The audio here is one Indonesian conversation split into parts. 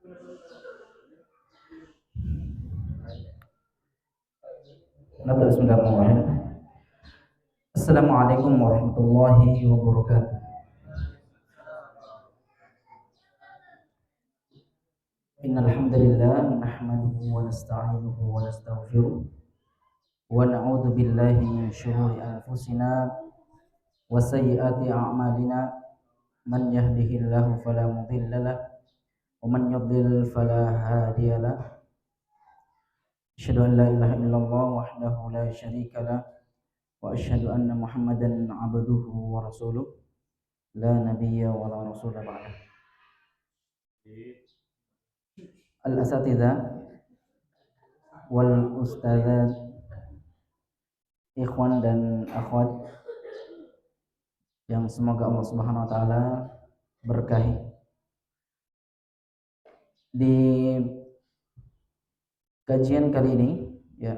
Bismillahirrahmanirrahim. Assalamualaikum warahmatullahi wabarakatuh. Innal hamdalillah nahmaduhu wa nasta'inuhu wa nastaghfiruh wa na'udzu billahi min shururi anfusina wa sayyiati a'malina. Man yahdihillahu fala mudilla lahu wa man yudlil fala hadiya lahu. Asyhadu an la ilaha illallah wahdahu la syarika lahu wa asyhadu anna Muhammadan 'abduhu wa rasuluh la nabiyya wa la rasula ba'dah. Al-asatidzah wal ustadzat, ikhwan dan akhwat yang semoga Allah Subhanahu wa taala berkahi. Di kajian kali ini ya,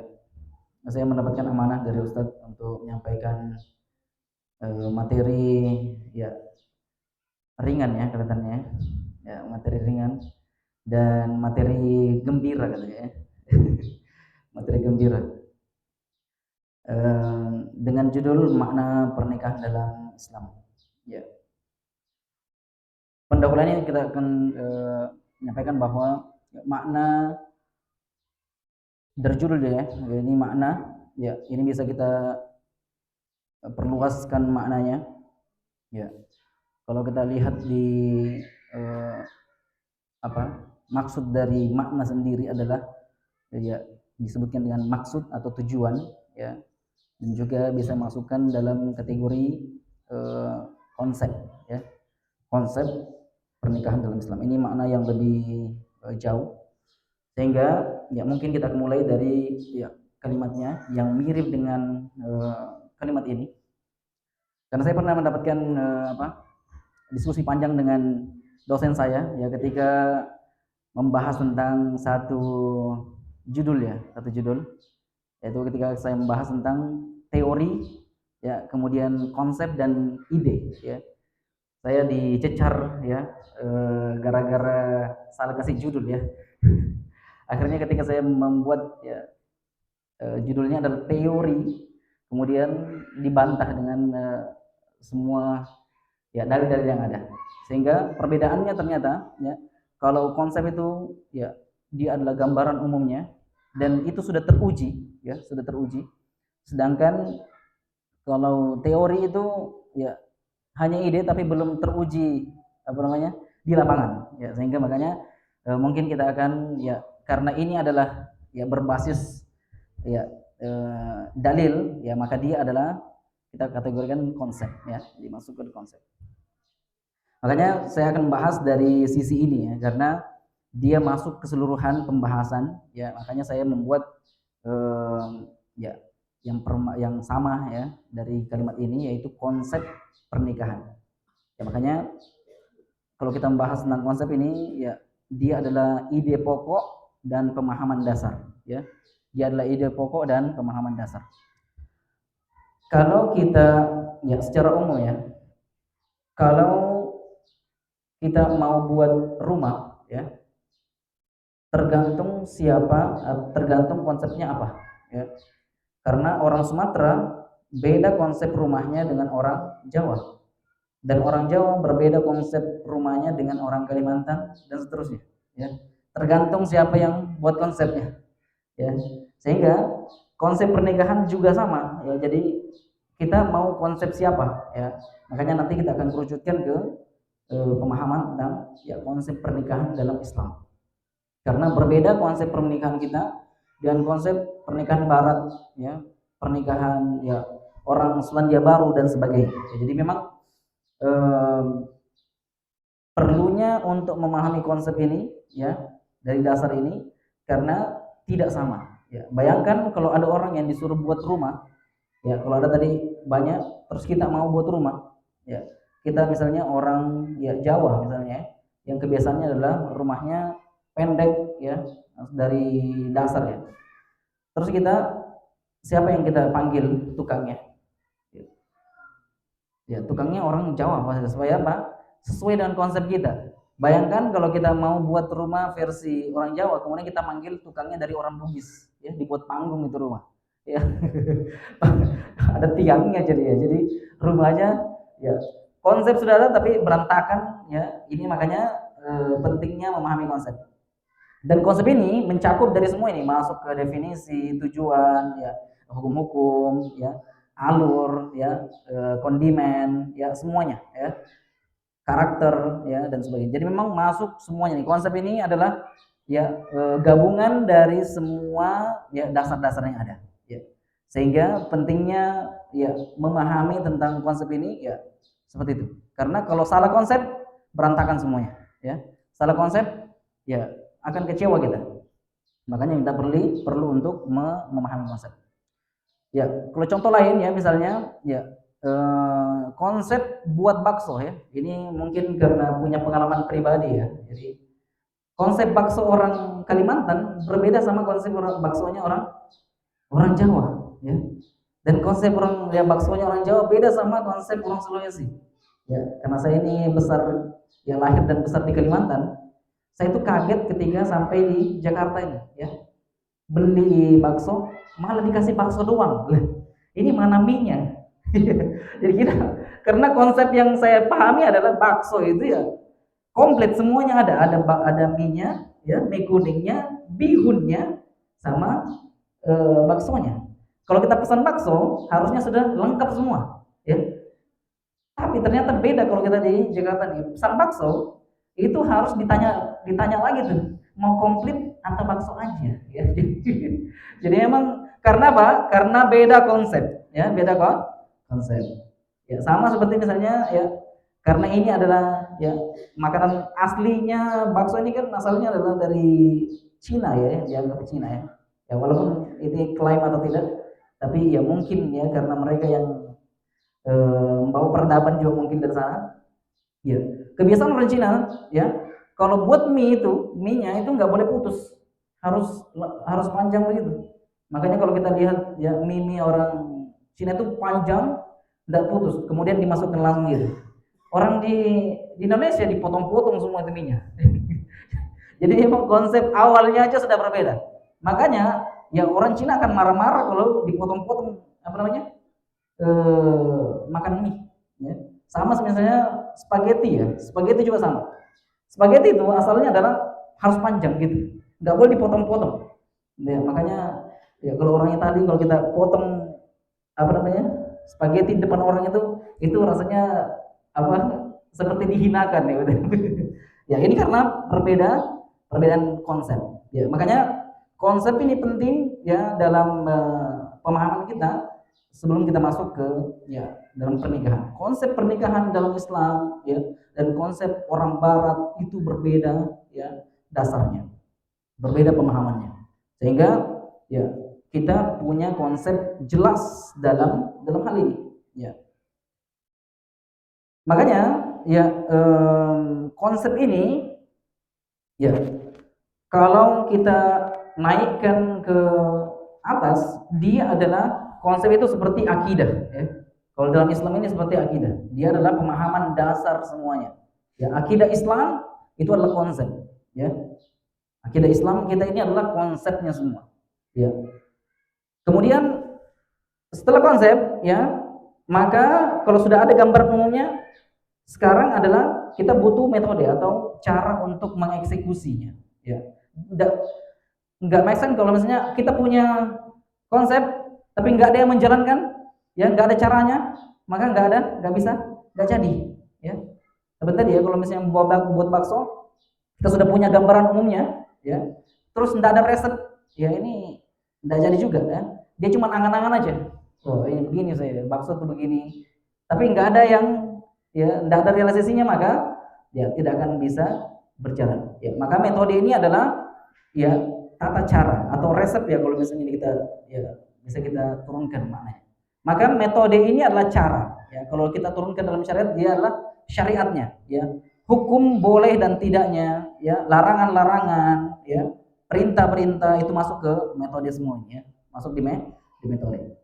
saya mendapatkan amanah dari Ustadz untuk menyampaikan materi ya ringan ya kelihatannya ya, materi ringan dan materi gembira katanya ya. Materi gembira dengan judul makna pernikahan dalam Islam ya. Pendahuluan ini kita akan menyampaikan bahwa makna dari judul ya, ini makna ya, ini bisa kita perluaskan maknanya ya. Kalau kita lihat di maksud dari makna sendiri adalah ya disebutkan dengan maksud atau tujuan ya, dan juga bisa masukkan dalam kategori konsep ya, konsep pernikahan dalam Islam. Ini makna yang lebih jauh, sehingga ya mungkin kita mulai dari ya kalimatnya yang mirip dengan kalimat ini, karena saya pernah mendapatkan diskusi panjang dengan dosen saya ya ketika membahas tentang satu judul, yaitu ketika saya membahas tentang teori ya, kemudian konsep dan ide ya. Saya dicecar ya gara-gara salah kasih judul ya. Akhirnya ketika saya membuat ya judulnya adalah teori, kemudian dibantah dengan semua ya dalil-dalil yang ada, sehingga perbedaannya ternyata ya, kalau konsep itu ya dia adalah gambaran umumnya dan itu sudah teruji ya, sudah teruji, sedangkan kalau teori itu ya hanya ide tapi belum teruji di lapangan ya, sehingga makanya mungkin kita akan ya, karena ini adalah ya berbasis ya dalil ya, maka dia adalah kita kategorikan konsep ya, dimasukkan konsep. Makanya saya akan membahas dari sisi ini ya, karena dia masuk keseluruhan pembahasan ya, makanya saya membuat ya yang sama ya dari kalimat ini, yaitu konsep pernikahan ya. Makanya kalau kita membahas tentang konsep ini ya, dia adalah ide pokok dan pemahaman dasar ya, dia adalah ide pokok dan pemahaman dasar. Kalau kita ya secara umum ya, kalau kita mau buat rumah ya, tergantung siapa, tergantung konsepnya apa ya. Karena orang Sumatera beda konsep rumahnya dengan orang Jawa, dan orang Jawa berbeda konsep rumahnya dengan orang Kalimantan, dan seterusnya ya. Tergantung siapa yang buat konsepnya ya. Sehingga konsep pernikahan juga sama ya. Jadi kita mau konsep siapa ya, makanya nanti kita akan kerucutkan ke pemahaman tentang ya konsep pernikahan dalam Islam. Karena berbeda konsep pernikahan kita dengan konsep pernikahan barat ya, pernikahan ya orang Selandia Baru dan sebagainya. Jadi memang perlunya untuk memahami konsep ini ya dari dasar ini, karena tidak sama ya. Bayangkan kalau ada orang yang disuruh buat rumah ya, kalau ada tadi banyak, terus kita mau buat rumah ya, kita misalnya orang ya Jawa misalnya, yang kebiasaannya adalah rumahnya pendek ya dari dasar ya, terus kita siapa yang kita panggil tukangnya ya, tukangnya orang Jawa supaya apa, sesuai dengan konsep kita Bayangkan kalau kita mau buat rumah versi orang Jawa, kemudian kita manggil tukangnya dari orang Bugis, ya dibuat panggung itu rumah, ya ada tiangnya jadi ya, jadi rumahnya ya konsep sudah ada tapi berantakan ya. Ini makanya pentingnya memahami konsep. Dan konsep ini mencakup dari semua ini, masuk ke definisi, tujuan, ya, hukum-hukum, ya, alur, ya, kondimen, ya, semuanya, ya, karakter, ya, dan sebagainya. Jadi memang masuk semuanya nih. Konsep ini adalah ya gabungan dari semua ya dasar-dasar yang ada. Ya. Sehingga pentingnya ya memahami tentang konsep ini ya seperti itu. Karena kalau salah konsep berantakan semuanya. Ya, salah konsep ya akan kecewa kita. Makanya kita perlu untuk memahami konsep. Ya, kalau contoh lain ya misalnya ya konsep buat bakso ya. Ini mungkin karena punya pengalaman pribadi ya. Jadi konsep bakso orang Kalimantan berbeda sama konsep baksonya orang Jawa ya. Dan konsep baksonya orang Jawa beda sama konsep orang Sulawesi. Ya, karena saya ini ya lahir dan besar di Kalimantan. Saya itu kaget ketika sampai di Jakarta ini ya. Beli bakso malah dikasih bakso doang. Ini mana mie-nya? Jadi kita karena konsep yang saya pahami adalah bakso itu ya komplit semuanya ada mie-nya, ya, mie kuningnya, bihunnya, sama baksonya. Kalau kita pesan bakso harusnya sudah lengkap semua, ya. Tapi ternyata beda kalau kita di Jakarta nih, pesan bakso itu harus ditanya lagi tuh, mau komplit atau bakso aja, ya. Jadi emang karena apa? Karena beda konsep, ya, beda konsep. Ya, sama seperti misalnya ya karena ini adalah ya makanan aslinya bakso ini kan asalnya adalah dari Cina ya, dianggap Cina ya. Ya walaupun ini klaim atau tidak, tapi ya mungkin ya karena mereka yang membawa peradaban juga mungkin dari sana. Ya, kebiasaan orang Cina ya, kalau buat mie-nya itu nggak boleh putus, harus panjang begitu. Makanya kalau kita lihat ya mie orang Cina itu panjang, nggak putus, kemudian dimasukkan langsung gitu. Orang di Indonesia dipotong-potong semua itu mie-nya. Jadi emang konsep awalnya aja sudah berbeda. Makanya ya orang Cina akan marah-marah kalau dipotong-potong apa namanya makan mie. Ya. Sama misalnya spaghetti ya, spaghetti juga sama. Spaghetti itu asalnya adalah harus panjang gitu, nggak boleh dipotong-potong. Ya, makanya ya kalau orang Itali kalau kita potong apa namanya spaghetti di depan orang itu rasanya apa seperti dihinakan ya. Ya ini karena perbedaan konsep. Ya makanya konsep ini penting ya dalam pemahaman kita sebelum kita masuk ke ya dalam pernikahan. Konsep pernikahan dalam Islam ya dan konsep orang Barat itu berbeda ya dasarnya, berbeda pemahamannya. Sehingga ya kita punya konsep jelas dalam hal ini. Ya. Makanya ya konsep ini ya kalau kita naikkan ke atas dia adalah konsep itu seperti akidah ya. Kalau dalam Islam ini seperti akidah, dia adalah pemahaman dasar semuanya. Ya, akidah Islam itu adalah konsep ya. Akidah Islam kita ini adalah konsepnya semua. Ya. Kemudian setelah konsep ya, maka kalau sudah ada gambar umumnya, sekarang adalah kita butuh metode atau cara untuk mengeksekusinya. Ya, nggak make sense kalau misalnya kita punya konsep tapi nggak ada yang menjalankan, ya nggak ada caranya, maka nggak bisa, nggak jadi. Ya, seperti tadi ya kalau misalnya buat bakso, kita sudah punya gambaran umumnya, ya, terus nggak ada resep, ya ini nggak jadi juga, ya. Dia cuma angan-angan aja. Oh ini begini saya bakso tuh begini, tapi nggak ada yang ya nggak ada realisasinya maka ya tidak akan bisa berjalan. Ya, maka metode ini adalah ya tata cara atau resep ya kalau misalnya kita ya bisa kita turunkan maknanya. Maka metode ini adalah cara. Ya, kalau kita turunkan dalam syariat dia adalah syariatnya. Ya, hukum boleh dan tidaknya, ya larangan-larangan, ya perintah-perintah itu masuk ke metode semuanya, masuk di metode.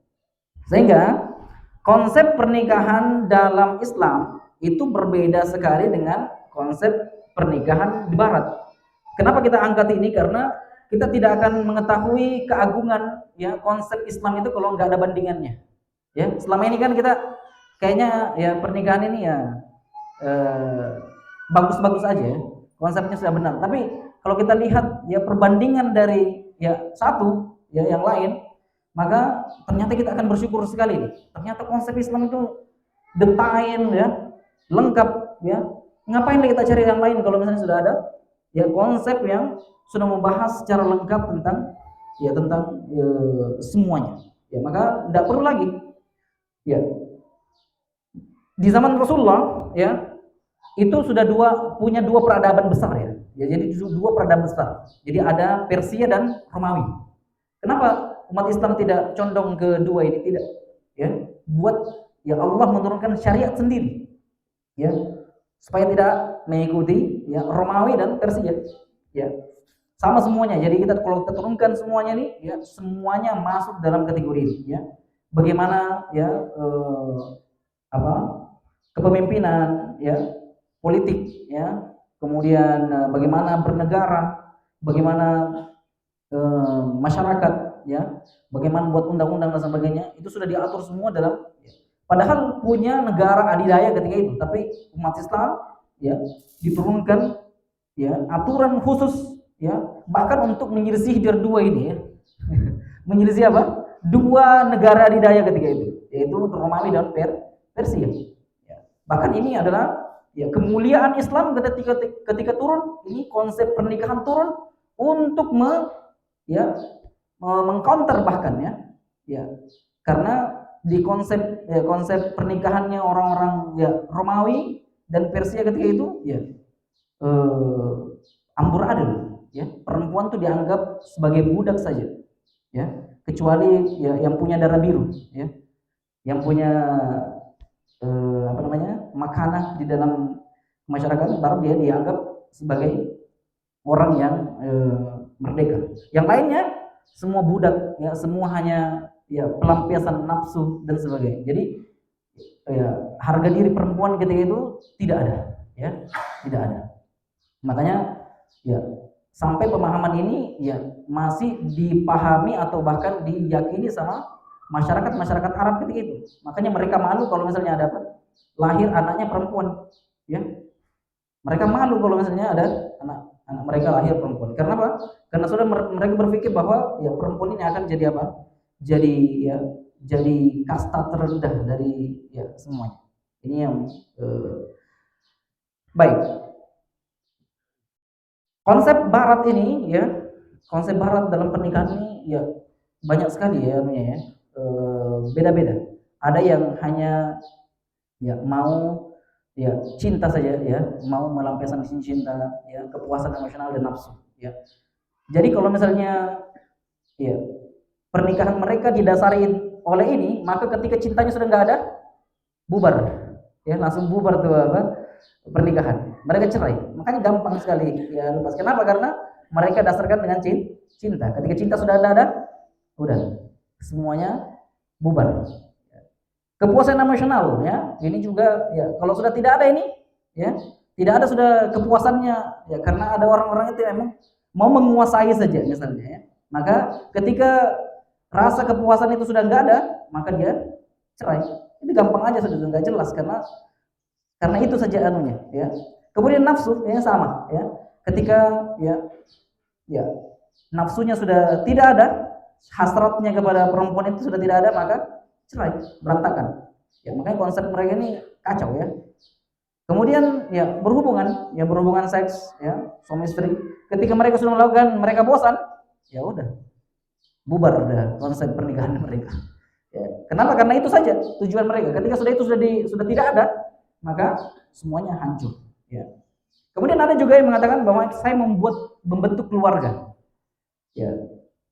Sehingga konsep pernikahan dalam Islam itu berbeda sekali dengan konsep pernikahan di barat. Kenapa kita angkat ini? Karena kita tidak akan mengetahui keagungan ya konsep Islam itu kalau nggak ada bandingannya. Ya, selama ini kan kita kayaknya ya pernikahan ini ya bagus-bagus aja ya. Konsepnya sudah benar. Tapi kalau kita lihat ya perbandingan dari ya satu ya yang lain, maka ternyata kita akan bersyukur sekali nih. Ternyata konsep Islam itu detail ya, lengkap ya. Ngapain lagi kita cari yang lain kalau misalnya sudah ada ya konsep yang sudah membahas secara lengkap tentang semuanya. Ya, maka tidak perlu lagi. Ya. Di zaman Rasulullah ya, itu sudah punya dua peradaban besar ya. Ya, jadi dua peradaban besar. Jadi ada Persia dan Romawi. Kenapa umat Islam tidak condong ke dua ini? Tidak. Ya, buat ya Allah menurunkan syariat sendiri. Ya, supaya tidak mengikuti ya Romawi dan Persia. Ya. Sama semuanya. Jadi kalau kita turunkan semuanya nih, ya semuanya masuk dalam kategori ini. Ya. Bagaimana ya kepemimpinan, ya politik, ya kemudian bagaimana bernegara, bagaimana masyarakat, ya bagaimana buat undang-undang dan sebagainya, itu sudah diatur semua dalam. Padahal punya negara adidaya ketika itu, tapi umat Islam ya diturunkan ya aturan khusus ya bahkan untuk menyelisih dari dua ini ya. Menyelisih apa? Dua negara adidaya ketika itu, yaitu Romawi dan Persia. Ya. Bahkan ini adalah ya kemuliaan Islam ketika turun, ini konsep pernikahan turun untuk mengcounter bahkan ya. Ya. Karena di konsep pernikahannya orang-orang ya Romawi dan Persia ketika itu ya amburadul ya, perempuan tuh dianggap sebagai budak saja ya, kecuali ya yang punya darah biru ya, yang punya makanah di dalam masyarakat baru dia dianggap sebagai orang yang merdeka. Yang lainnya semua budak ya, semua hanya ya pelampiasan nafsu dan sebagainya. Jadi ya harga diri perempuan ketika itu tidak ada ya, tidak ada. Makanya ya sampai pemahaman ini ya masih dipahami atau bahkan diyakini sama masyarakat Arab ketika itu. Makanya mereka malu kalau misalnya ada lahir anaknya perempuan ya. Mereka malu kalau misalnya ada anak mereka lahir perempuan. Karena apa? Karena sudah mereka berpikir bahwa ya perempuan ini akan jadi apa? Jadi kasta terendah dari ya semuanya. Ini yang baik. Konsep barat ini ya, konsep barat dalam pernikahan ini ya banyak sekali ya ya. Beda-beda. Ada yang hanya ya mau ya cinta saja ya, mau melampiaskan cinta ya, kepuasan emosional dan nafsu ya. Jadi kalau misalnya ya pernikahan mereka didasari oleh ini, maka ketika cintanya sudah nggak ada, bubar ya, langsung bubar tuh pernikahan, mereka cerai. Makanya gampang sekali ya lepas. Kenapa? Karena mereka dasarkan dengan cinta. Ketika cinta sudah ada, udah semuanya bubar. Kepuasan emosional ya, ini juga ya kalau sudah tidak ada ini ya, tidak ada sudah kepuasannya ya, karena ada orang-orang itu emang mau menguasai saja misalnya ya. Maka ketika rasa kepuasan itu sudah nggak ada, maka dia cerai. Ini gampang aja, sudah nggak jelas karena itu saja anunya ya. Kemudian nafsu ya sama ya. Ketika ya nafsunya sudah tidak ada, hasratnya kepada perempuan itu sudah tidak ada, maka cerai, berantakan. Ya, makanya konsep mereka ini kacau ya. Kemudian ya berhubungan seks ya, suami istri. Ketika mereka sudah melakukan, mereka bosan, ya udah bubar udah konsep pernikahan mereka. Ya. Kenapa? Karena itu saja tujuan mereka. Ketika sudah itu sudah tidak ada, maka semuanya hancur. Ya. Kemudian ada juga yang mengatakan bahwa saya membentuk keluarga. Ya.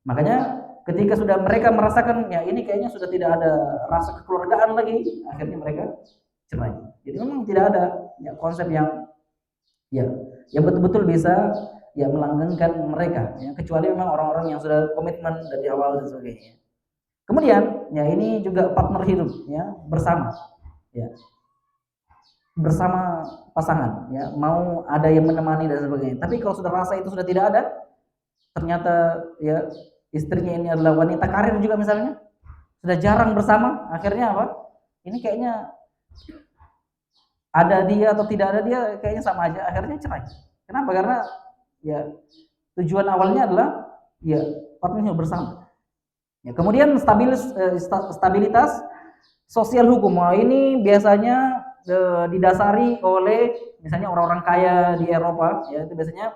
Makanya ketika sudah mereka merasakan ya ini kayaknya sudah tidak ada rasa kekeluargaan lagi, akhirnya mereka cerai. Jadi memang tidak ada ya, konsep yang betul-betul bisa ya melanggengkan mereka ya, kecuali memang orang-orang yang sudah komitmen dari awal dan sebagainya. Kemudian ya ini juga partner hidup ya bersama ya. bersama pasangan, ya, mau ada yang menemani dan sebagainya. Tapi kalau sudah rasa itu sudah tidak ada, ternyata ya istrinya ini adalah wanita karir juga misalnya, sudah jarang bersama, akhirnya apa? Ini kayaknya ada dia atau tidak ada dia kayaknya sama aja, akhirnya cerai. Kenapa? Karena ya tujuan awalnya adalah ya partnernya bersama. Ya, kemudian stabilitas sosial hukum. Nah, ini biasanya didasari oleh misalnya orang-orang kaya di Eropa, ya itu biasanya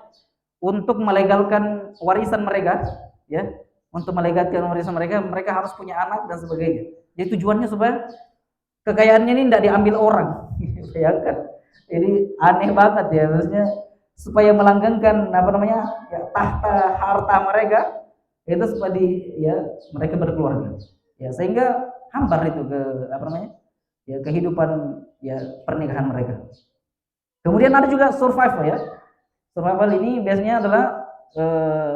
untuk melegalkan warisan mereka, ya untuk melegalkan warisan mereka, mereka harus punya anak dan sebagainya. Jadi tujuannya supaya kekayaannya ini tidak diambil orang. Bayangkan, ini aneh banget ya, maksudnya supaya melanggengkan apa namanya ya, tahta harta mereka itu supaya ya mereka berkeluarga, ya sehingga hambar itu ke apa namanya ya kehidupan ya pernikahan mereka. Kemudian ada juga survival ya. Survival ini biasanya adalah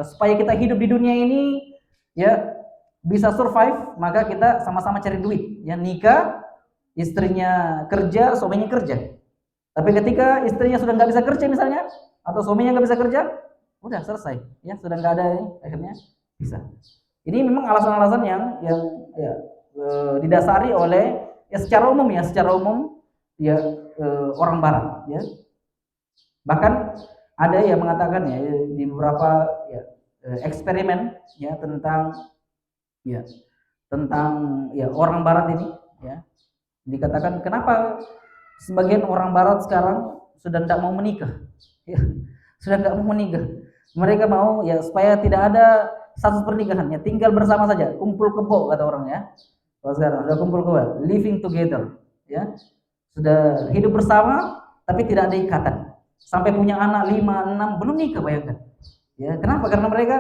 supaya kita hidup di dunia ini ya bisa survive, maka kita sama-sama cari duit. Ya nikah, istrinya kerja, suaminya kerja. Tapi ketika istrinya sudah nggak bisa kerja misalnya, atau suaminya nggak bisa kerja, udah selesai. Ya sudah nggak ada ini, akhirnya bisa. Ini memang alasan-alasan yang ya, didasari oleh ya secara umum ya orang Barat ya. Bahkan ada yang mengatakan ya di beberapa ya, eksperimen ya tentang ya orang Barat ini ya dikatakan kenapa sebagian orang Barat sekarang sudah tidak mau menikah ya, sudah tidak mau menikah, mereka mau ya supaya tidak ada status pernikahannya, tinggal bersama saja, kumpul kebo kata orang ya. Kalau sekarang sudah kumpul kebo, living together ya, sudah hidup bersama tapi tidak ada ikatan, sampai punya anak 5, 6 belum nikah, bayangkan ya. Kenapa? Karena mereka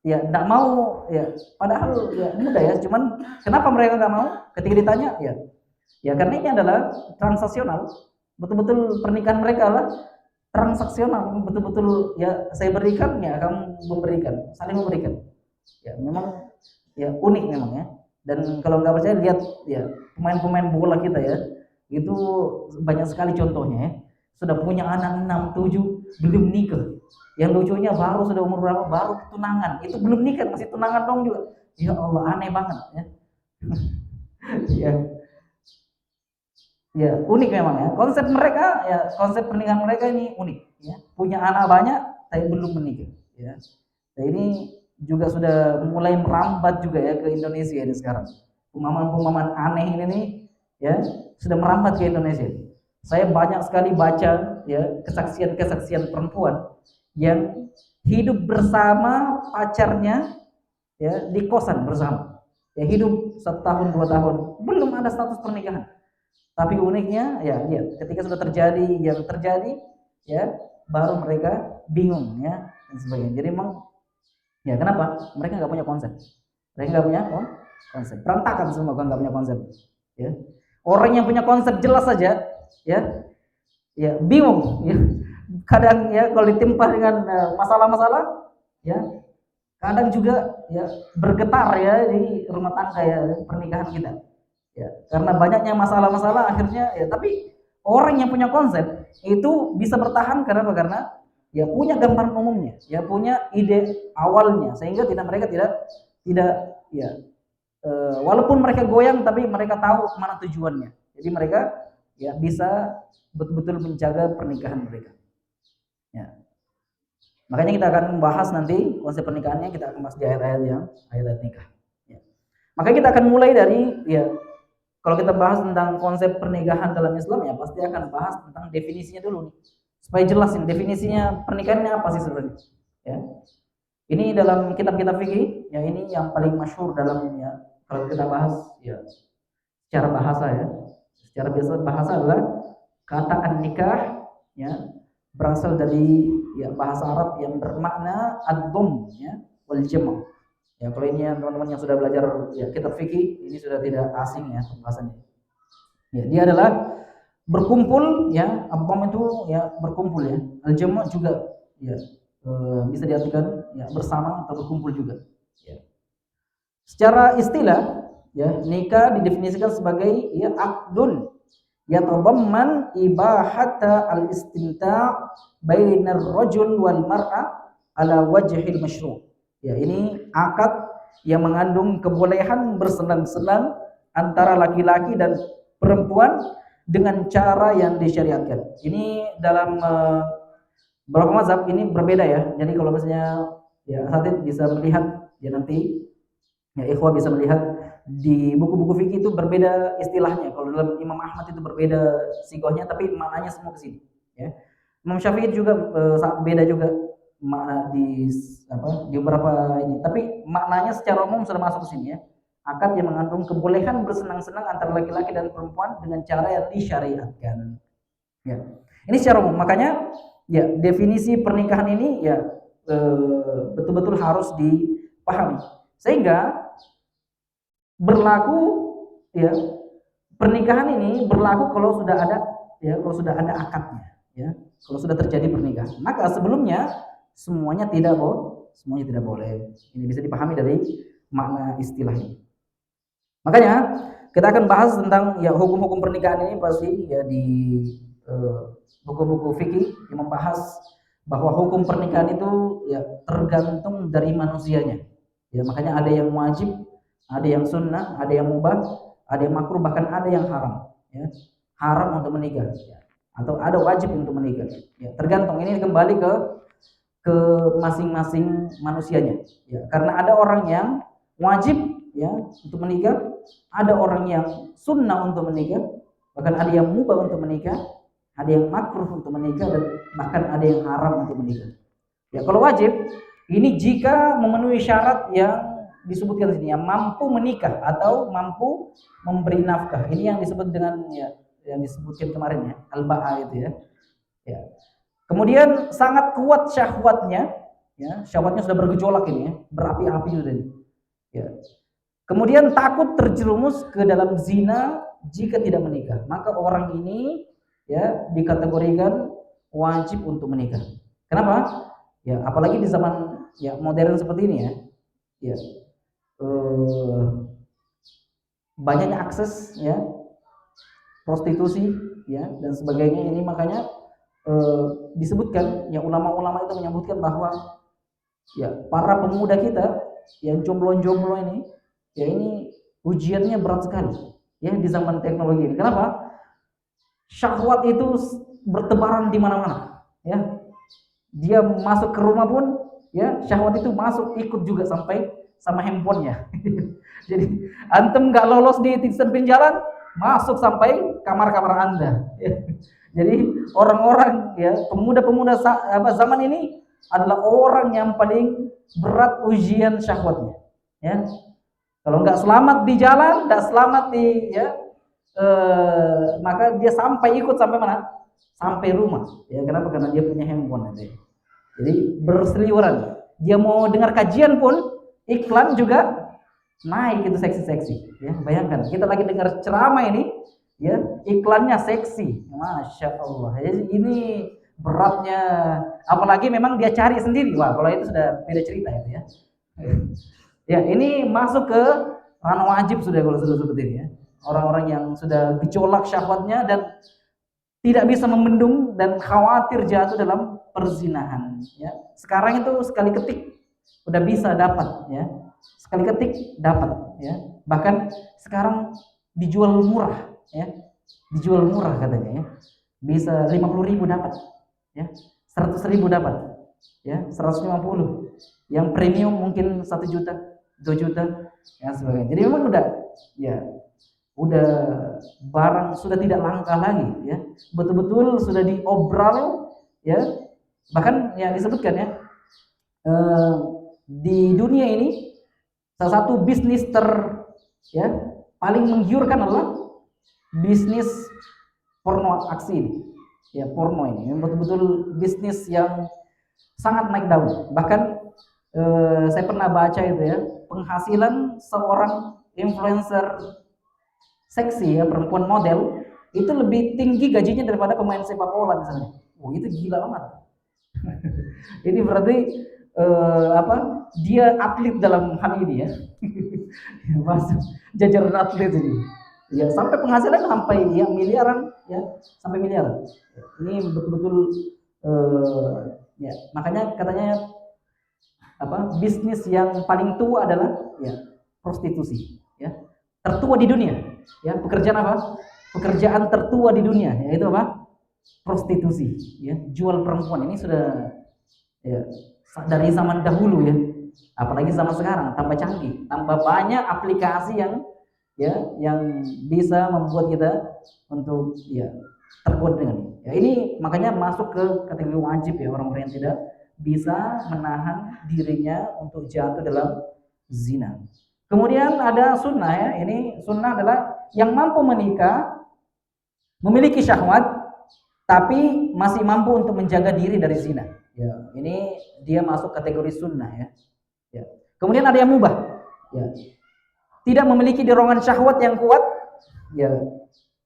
ya tidak mau ya, padahal ya muda ya, cuman kenapa mereka nggak mau? Ketika ditanya ya karena ini adalah transaksional, betul-betul pernikahan mereka adalah transaksional, betul-betul ya saya berikan ya kamu memberikan, saling memberikan ya. Memang ya unik memang ya. Dan kalau nggak percaya lihat ya pemain-pemain bola kita ya, itu banyak sekali contohnya ya, sudah punya anak 6, 7 belum nikah. Yang lucunya baru sudah umur berapa baru tunangan, itu belum nikah masih tunangan dong juga. Ya Allah, aneh banget ya. Ya ya unik memang ya konsep mereka, ya konsep pernikahan mereka ini unik ya, punya anak banyak tapi belum menikah ya. Nah, ini juga sudah mulai merambat juga ya ke Indonesia ini sekarang, pemahaman-pemahaman aneh ini nih ya sudah merambat ke Indonesia. Saya banyak sekali baca ya kesaksian-kesaksian perempuan yang hidup bersama pacarnya ya di kosan bersama, ya hidup 1 tahun 2 tahun belum ada status pernikahan. Tapi uniknya ya lihat ketika sudah terjadi yang terjadi ya baru mereka bingung ya dan sebagainya. Jadi memang ya kenapa? Mereka nggak punya konsep. Mereka nggak punya konsep. Berantakan semua kalau nggak punya konsep. Ya. Orang yang punya konsep jelas saja ya bingung ya. Kadang ya kalau ditimpa dengan masalah-masalah ya kadang juga ya bergetar ya di rumah tangga ya pernikahan kita. Ya, karena banyaknya masalah-masalah akhirnya ya, tapi orang yang punya konsep itu bisa bertahan kenapa? Karena ya punya gambaran umumnya, ya punya ide awalnya, sehingga mereka tidak ya walaupun mereka goyang tapi mereka tahu mana tujuannya. Jadi mereka ya bisa betul-betul menjaga pernikahan mereka. Ya. Makanya kita akan membahas nanti konsep pernikahannya, kita akan bahas di ayat-ayat nikah. Ya. Makanya kita akan mulai dari ya kalau kita bahas tentang konsep pernikahan dalam Islam ya pasti akan bahas tentang definisinya dulu nih. Supaya jelas ini definisinya pernikahannya apa sih sebenarnya. Ya. Ini dalam kitab-kitab fikih, ya ini yang paling masyhur dalam ya kalau kita bahas ya secara bahasa ya. Secara biasa bahasa adalah kata an-nikah ya berasal dari ya bahasa Arab yang bermakna ad-dhamm ya wal jam'. Ya kalau ini ya teman-teman yang sudah belajar ya kitab fikih ini sudah tidak asing ya pembahasannya. Ya dia adalah berkumpul ya, apa itu ya berkumpul ya. Al-jama' juga ya bisa diartikan ya bersama atau berkumpul juga. Ya. Secara istilah ya nikah didefinisikan sebagai ya akdun yatadamman ibahata al-istimta' bainar rajul wal mar'a ala wajhil masyru'. Ya, ini akad yang mengandung kebolehan bersenang-senang antara laki-laki dan perempuan dengan cara yang disyariatkan. Ini dalam beberapa mazhab ini berbeda ya. Jadi kalau misalnya ya asatidz bisa melihat ya nanti ya ikhwah bisa melihat di buku-buku fikih itu berbeda istilahnya. Kalau dalam Imam Ahmad itu berbeda sigohnya tapi maknanya semua ke sini ya. Imam Syafi'i juga beda juga makna di beberapa ini. Tapi maknanya secara umum sudah masuk ke sini ya. Akad yang mengandung kebolehan bersenang-senang antara laki-laki dan perempuan dengan cara yang disyariatkan. Ya. Ini secara umum. Makanya ya definisi pernikahan ini ya betul-betul harus dipahami. Sehingga berlaku ya pernikahan ini berlaku kalau sudah ada akadnya ya, kalau sudah terjadi pernikahan. Maka sebelumnya semuanya tidak boleh. Ini bisa dipahami dari makna istilah ini. Makanya kita akan bahas tentang ya hukum-hukum pernikahan ini pasti ya di buku-buku fikih yang membahas bahwa hukum pernikahan itu ya tergantung dari manusianya. Ya makanya ada yang wajib, ada yang sunnah, ada yang mubah, ada yang makruh, bahkan ada yang haram. Ya. Haram untuk menikah, ya. Atau ada wajib untuk menikah. Ya. Tergantung ini kembali ke masing-masing manusianya. Ya. Karena ada orang yang wajib ya untuk menikah, ada orang yang sunnah untuk menikah, bahkan ada yang mubah untuk menikah, ada yang makruh untuk menikah, dan bahkan ada yang haram untuk menikah. Ya kalau wajib ini jika memenuhi syarat yang disebutkan di sini, yang mampu menikah atau mampu memberi nafkah. Ini yang disebut dengan ya yang disebutkan kemarin ya, al-ba'a itu ya. Ya. Kemudian sangat kuat syahwatnya, ya, syahwatnya sudah bergejolak ini ya, berapi-api sudah ini. Ya. Kemudian takut terjerumus ke dalam zina jika tidak menikah. Maka orang ini ya dikategorikan wajib untuk menikah. Kenapa? Ya, apalagi di zaman ya modern seperti ini ya. Ya. Banyaknya akses ya prostitusi ya dan sebagainya, ini makanya disebutkan ya ulama-ulama itu menyebutkan bahwa ya para pemuda kita yang jomblo-jomblo ini ya ini ujiannya berat sekali ya di zaman teknologi ini. Kenapa? Syahwat itu bertebaran di mana-mana ya. Dia masuk ke rumah pun ya syahwat itu masuk ikut juga sampai sama handphonenya. Jadi antum nggak lolos di samping jalan, masuk sampai kamar-kamar Anda. Jadi orang-orang ya pemuda-pemuda zaman ini adalah orang yang paling berat ujian syahwatnya. Ya, kalau nggak selamat di jalan, nggak selamat di ya, maka dia sampai ikut sampai mana? Sampai rumah. Ya kenapa? Karena dia punya handphone aja. Jadi berseliweran. Dia mau dengar kajian pun iklan juga naik itu seksi-seksi ya. Bayangkan kita lagi dengar ceramah ini ya iklannya seksi, masya Allah. Jadi ini beratnya, apalagi memang dia cari sendiri. Wah kalau itu sudah beda cerita itu ya. Ya ini masuk ke ranah wajib sudah kalau sudah seperti ini ya. Orang-orang yang sudah gejolak syahwatnya dan tidak bisa membendung dan khawatir jatuh dalam perzinahan ya. Sekarang itu sekali ketik udah bisa dapat ya. Sekali ketik dapat ya. Bahkan sekarang dijual murah ya. Dijual murah katanya ya. Bisa 50.000 dapat ya. 100.000 dapat ya. 150. Yang premium mungkin 1 juta, 2 juta ya sebagainya. Jadi memang udah barang sudah tidak langka lagi ya. Betul-betul sudah diobral ya. Bahkan yang disebutkan ya di dunia ini salah satu bisnis paling menggiurkan adalah bisnis porno aksi ini. Ya, porno ini betul-betul bisnis yang sangat naik daun. Bahkan saya pernah baca itu ya, penghasilan seorang influencer seksi ya, perempuan model itu lebih tinggi gajinya daripada pemain sepak bola misalnya. Oh, itu gila banget. Ini berarti dia atlet dalam hal ini ya. Masuk jajaran atlet ini. Ya sampai penghasilan sampai ya miliaran ya sampai miliaran. Ini betul-betul ya makanya katanya apa bisnis yang paling tua adalah ya prostitusi, ya tertua di dunia, ya pekerjaan apa? Pekerjaan tertua di dunia, yaitu apa? Prostitusi, ya jual perempuan ini sudah ya dari zaman dahulu ya, apalagi zaman sekarang tambah canggih, tambah banyak aplikasi yang ya yang bisa membuat kita untuk ya tergoda dengan ini. Ya ini makanya masuk ke kategori wajib ya orang-orang yang tidak bisa menahan dirinya untuk jatuh dalam zina. Kemudian ada sunnah ya, ini sunnah adalah yang mampu menikah, memiliki syahwat, tapi masih mampu untuk menjaga diri dari zina. Ya, ini dia masuk kategori sunnah ya. Ya. Kemudian ada yang mubah, ya. Tidak memiliki dorongan syahwat yang kuat, ya,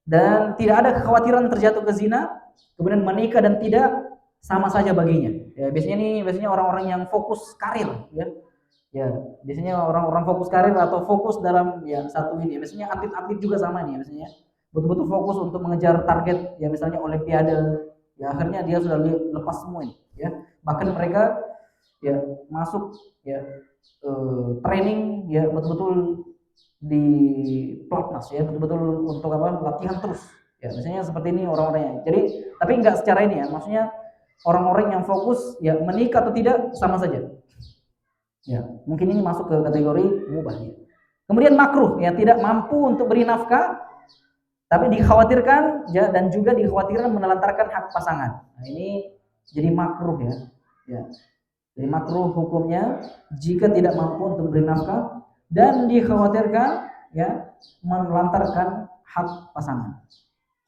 dan tidak ada kekhawatiran terjatuh ke zina, kemudian menikah dan tidak sama saja baginya. Ya, biasanya orang-orang yang fokus karir, ya. Ya, biasanya orang-orang fokus karir atau fokus dalam ya satu ini. Biasanya atlet-atlet juga sama nih, biasanya betul-betul fokus untuk mengejar target, ya misalnya olimpiade. Ya akhirnya dia sudah lepas semua ini, ya. Bahkan mereka ya masuk ya training ya betul-betul di pelatnas ya betul-betul untuk apa latihan terus ya misalnya seperti ini orang-orangnya jadi tapi enggak secara ini ya maksudnya orang-orang yang fokus ya menikah atau tidak sama saja ya mungkin ini masuk ke kategori mubah ya. Kemudian makruh ya tidak mampu untuk beri nafkah tapi dikhawatirkan ya dan juga dikhawatirkan menelantarkan hak pasangan. Nah, ini jadi makruh ya jadi makruh hukumnya jika tidak mampu untuk beri nafkah dan dikhawatirkan ya menelantarkan hak pasangan.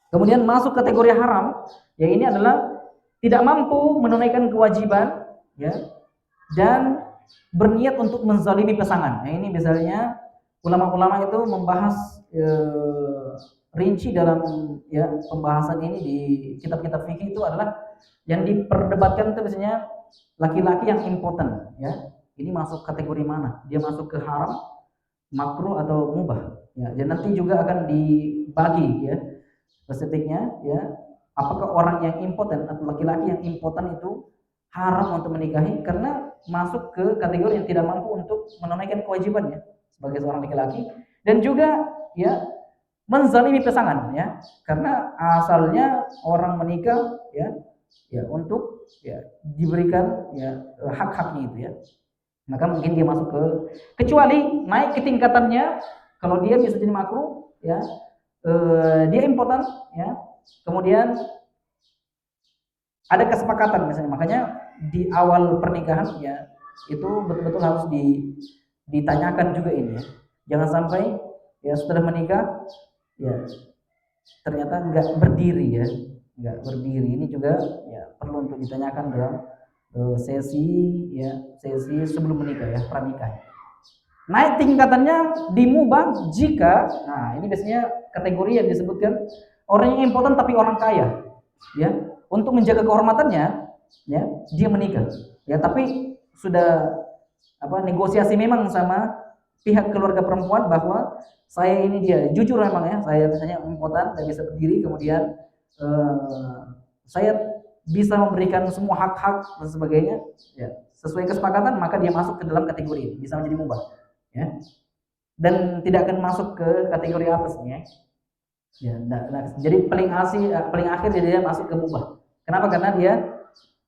Kemudian masuk kategori haram, ya ini adalah tidak mampu menunaikan kewajiban ya dan berniat untuk menzalimi pasangan. Nah, ini biasanya ulama-ulama itu membahas rinci dalam ya pembahasan ini di kitab-kitab fikih itu adalah yang diperdebatkan itu biasanya laki-laki yang impoten ya. Ini masuk kategori mana? Dia masuk ke haram, makruh atau mubah. Ya, dan nanti juga akan dibagi ya spesifiknya ya. Apakah orang yang impoten atau laki-laki yang impoten itu haram untuk menikahi karena masuk ke kategori yang tidak mampu untuk menunaikan kewajibannya sebagai seorang laki-laki dan juga ya menzalimi pasangan ya karena asalnya orang menikah ya untuk ya diberikan ya hak-haknya itu ya maka mungkin dia masuk ke kecuali naik ke tingkatannya kalau dia bisa jadi makruh ya dia impoten ya kemudian ada kesepakatan misalnya makanya di awal pernikahan ya itu betul-betul harus ditanyakan juga ini ya jangan sampai ya setelah menikah ya ternyata nggak berdiri ini juga ya perlu untuk ditanyakan dalam sesi sebelum menikah ya pranikah. Naik tingkatannya dimubah jika ini biasanya kategori yang disebutkan orang yang impoten tapi orang kaya ya untuk menjaga kehormatannya ya dia menikah ya tapi sudah negosiasi memang sama pihak keluarga perempuan bahwa saya ini dia jujur memang ya saya misalnya impoten dan bisa berdiri kemudian saya bisa memberikan semua hak-hak dan sebagainya ya sesuai kesepakatan maka dia masuk ke dalam kategori ini bisa menjadi mubah ya dan tidak akan masuk ke kategori atasnya ya jadi paling akhir dia masuk ke mubah. Kenapa? Karena dia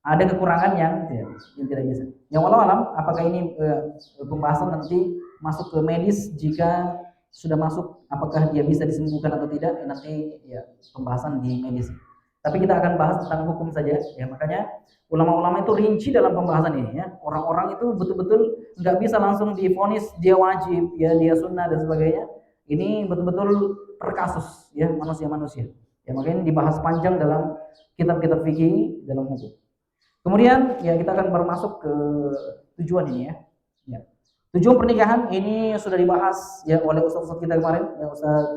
ada kekurangan yang tidak bisa. Yang walau alam apakah ini pembahasan nanti masuk ke medis jika sudah masuk apakah dia bisa disembuhkan atau tidak nanti ya pembahasan di medis. Tapi kita akan bahas tentang hukum saja ya makanya ulama-ulama itu rinci dalam pembahasan ini ya. Orang-orang itu betul-betul nggak bisa langsung divonis dia wajib ya dia sunnah dan sebagainya. Ini betul-betul per kasus ya manusia-manusia. Ya makanya dibahas panjang dalam kitab-kitab fikih dalam hukum. Kemudian ya kita akan bermasuk ke tujuan ini ya. Ya. Tujuan pernikahan ini sudah dibahas ya oleh ustaz kita kemarin ya ustaz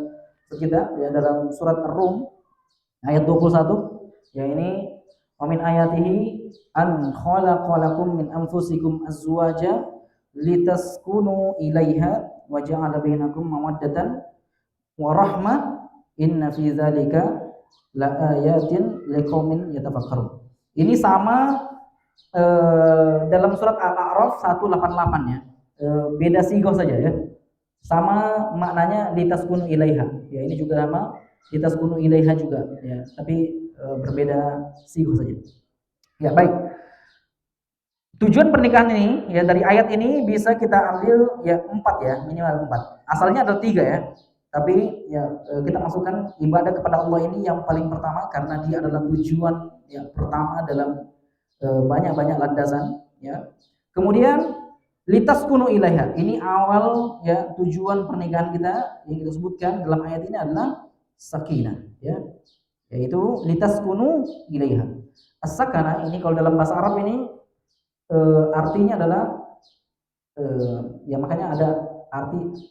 kita ya dalam surat Ar-Rum ayat 21 ya ini wa min ayatihi an khalaqalakum min anfusikum azwaja litaskunu ilaiha wa ja'ala bainakum mawaddatan wa rahmah inna fi dzalika la ayatin liqaumin yatafakkarun. Ini sama dalam surat Al-A'raf 188 ya. Beda sigoh saja ya. Sama maknanya litaskunu ilaiha. Ya, ini juga sama litaskunu ilaiha juga ya, tapi berbeda sigoh saja. Ya, baik. Tujuan pernikahan ini ya dari ayat ini bisa kita ambil ya 4 ya, minimal 4. Asalnya ada 3 ya. Tapi ya kita masukkan ibadah kepada Allah ini yang paling pertama karena dia adalah tujuan yang pertama dalam banyak-banyak landasan ya. Kemudian litaskunu ilaiha. Ini awal ya tujuan pernikahan kita yang kita sebutkan dalam ayat ini adalah sakinah ya. Yaitu litaskunu ilaiha. As-sakanah ini kalau dalam bahasa Arab ini artinya adalah ya makanya ada arti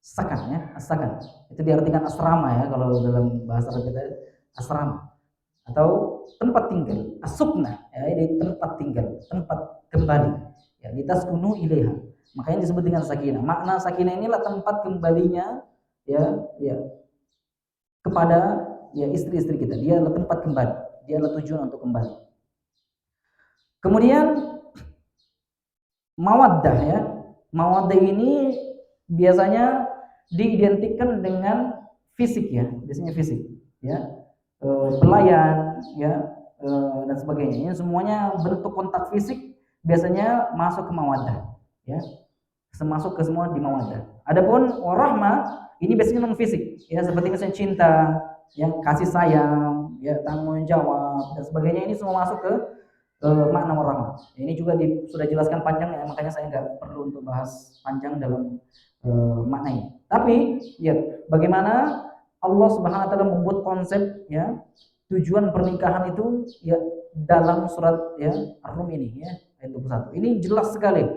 sakan ya, as-sakan. Itu diartikan asrama ya kalau dalam bahasa Arab kita, asrama atau tempat tinggal, as-sukna ya, ini tempat tinggal, tempat kembali. Ya, litaskunu ilaiha. Makanya disebut dengan sakinah. Makna sakinah inilah tempat kembalinya ya kepada ya istri-istri kita. Dia adalah tempat kembali. Dia adalah tujuan untuk kembali. Kemudian mawaddah ya. Mawaddah ini biasanya diidentikan dengan fisik ya, biasanya fisik ya. Pelayan ya dan sebagainya. Ini semuanya bentuk kontak fisik biasanya masuk ke mawaddah ya. Masuk ke semua di mawaddah. Adapun warahmah ini biasanya non fisik ya, seperti misalnya cinta, ya, kasih sayang, ya, tanggung jawab dan sebagainya, ini semua masuk ke makna warahmah. Ini juga sudah jelaskan panjang ya, makanya saya nggak perlu untuk bahas panjang dalam makna ini. Tapi ya bagaimana Allah Subhanahu wa taala membuat konsep ya tujuan pernikahan itu ya dalam surat ya Ar-Rum ini ya ayat 21. Ini jelas sekali.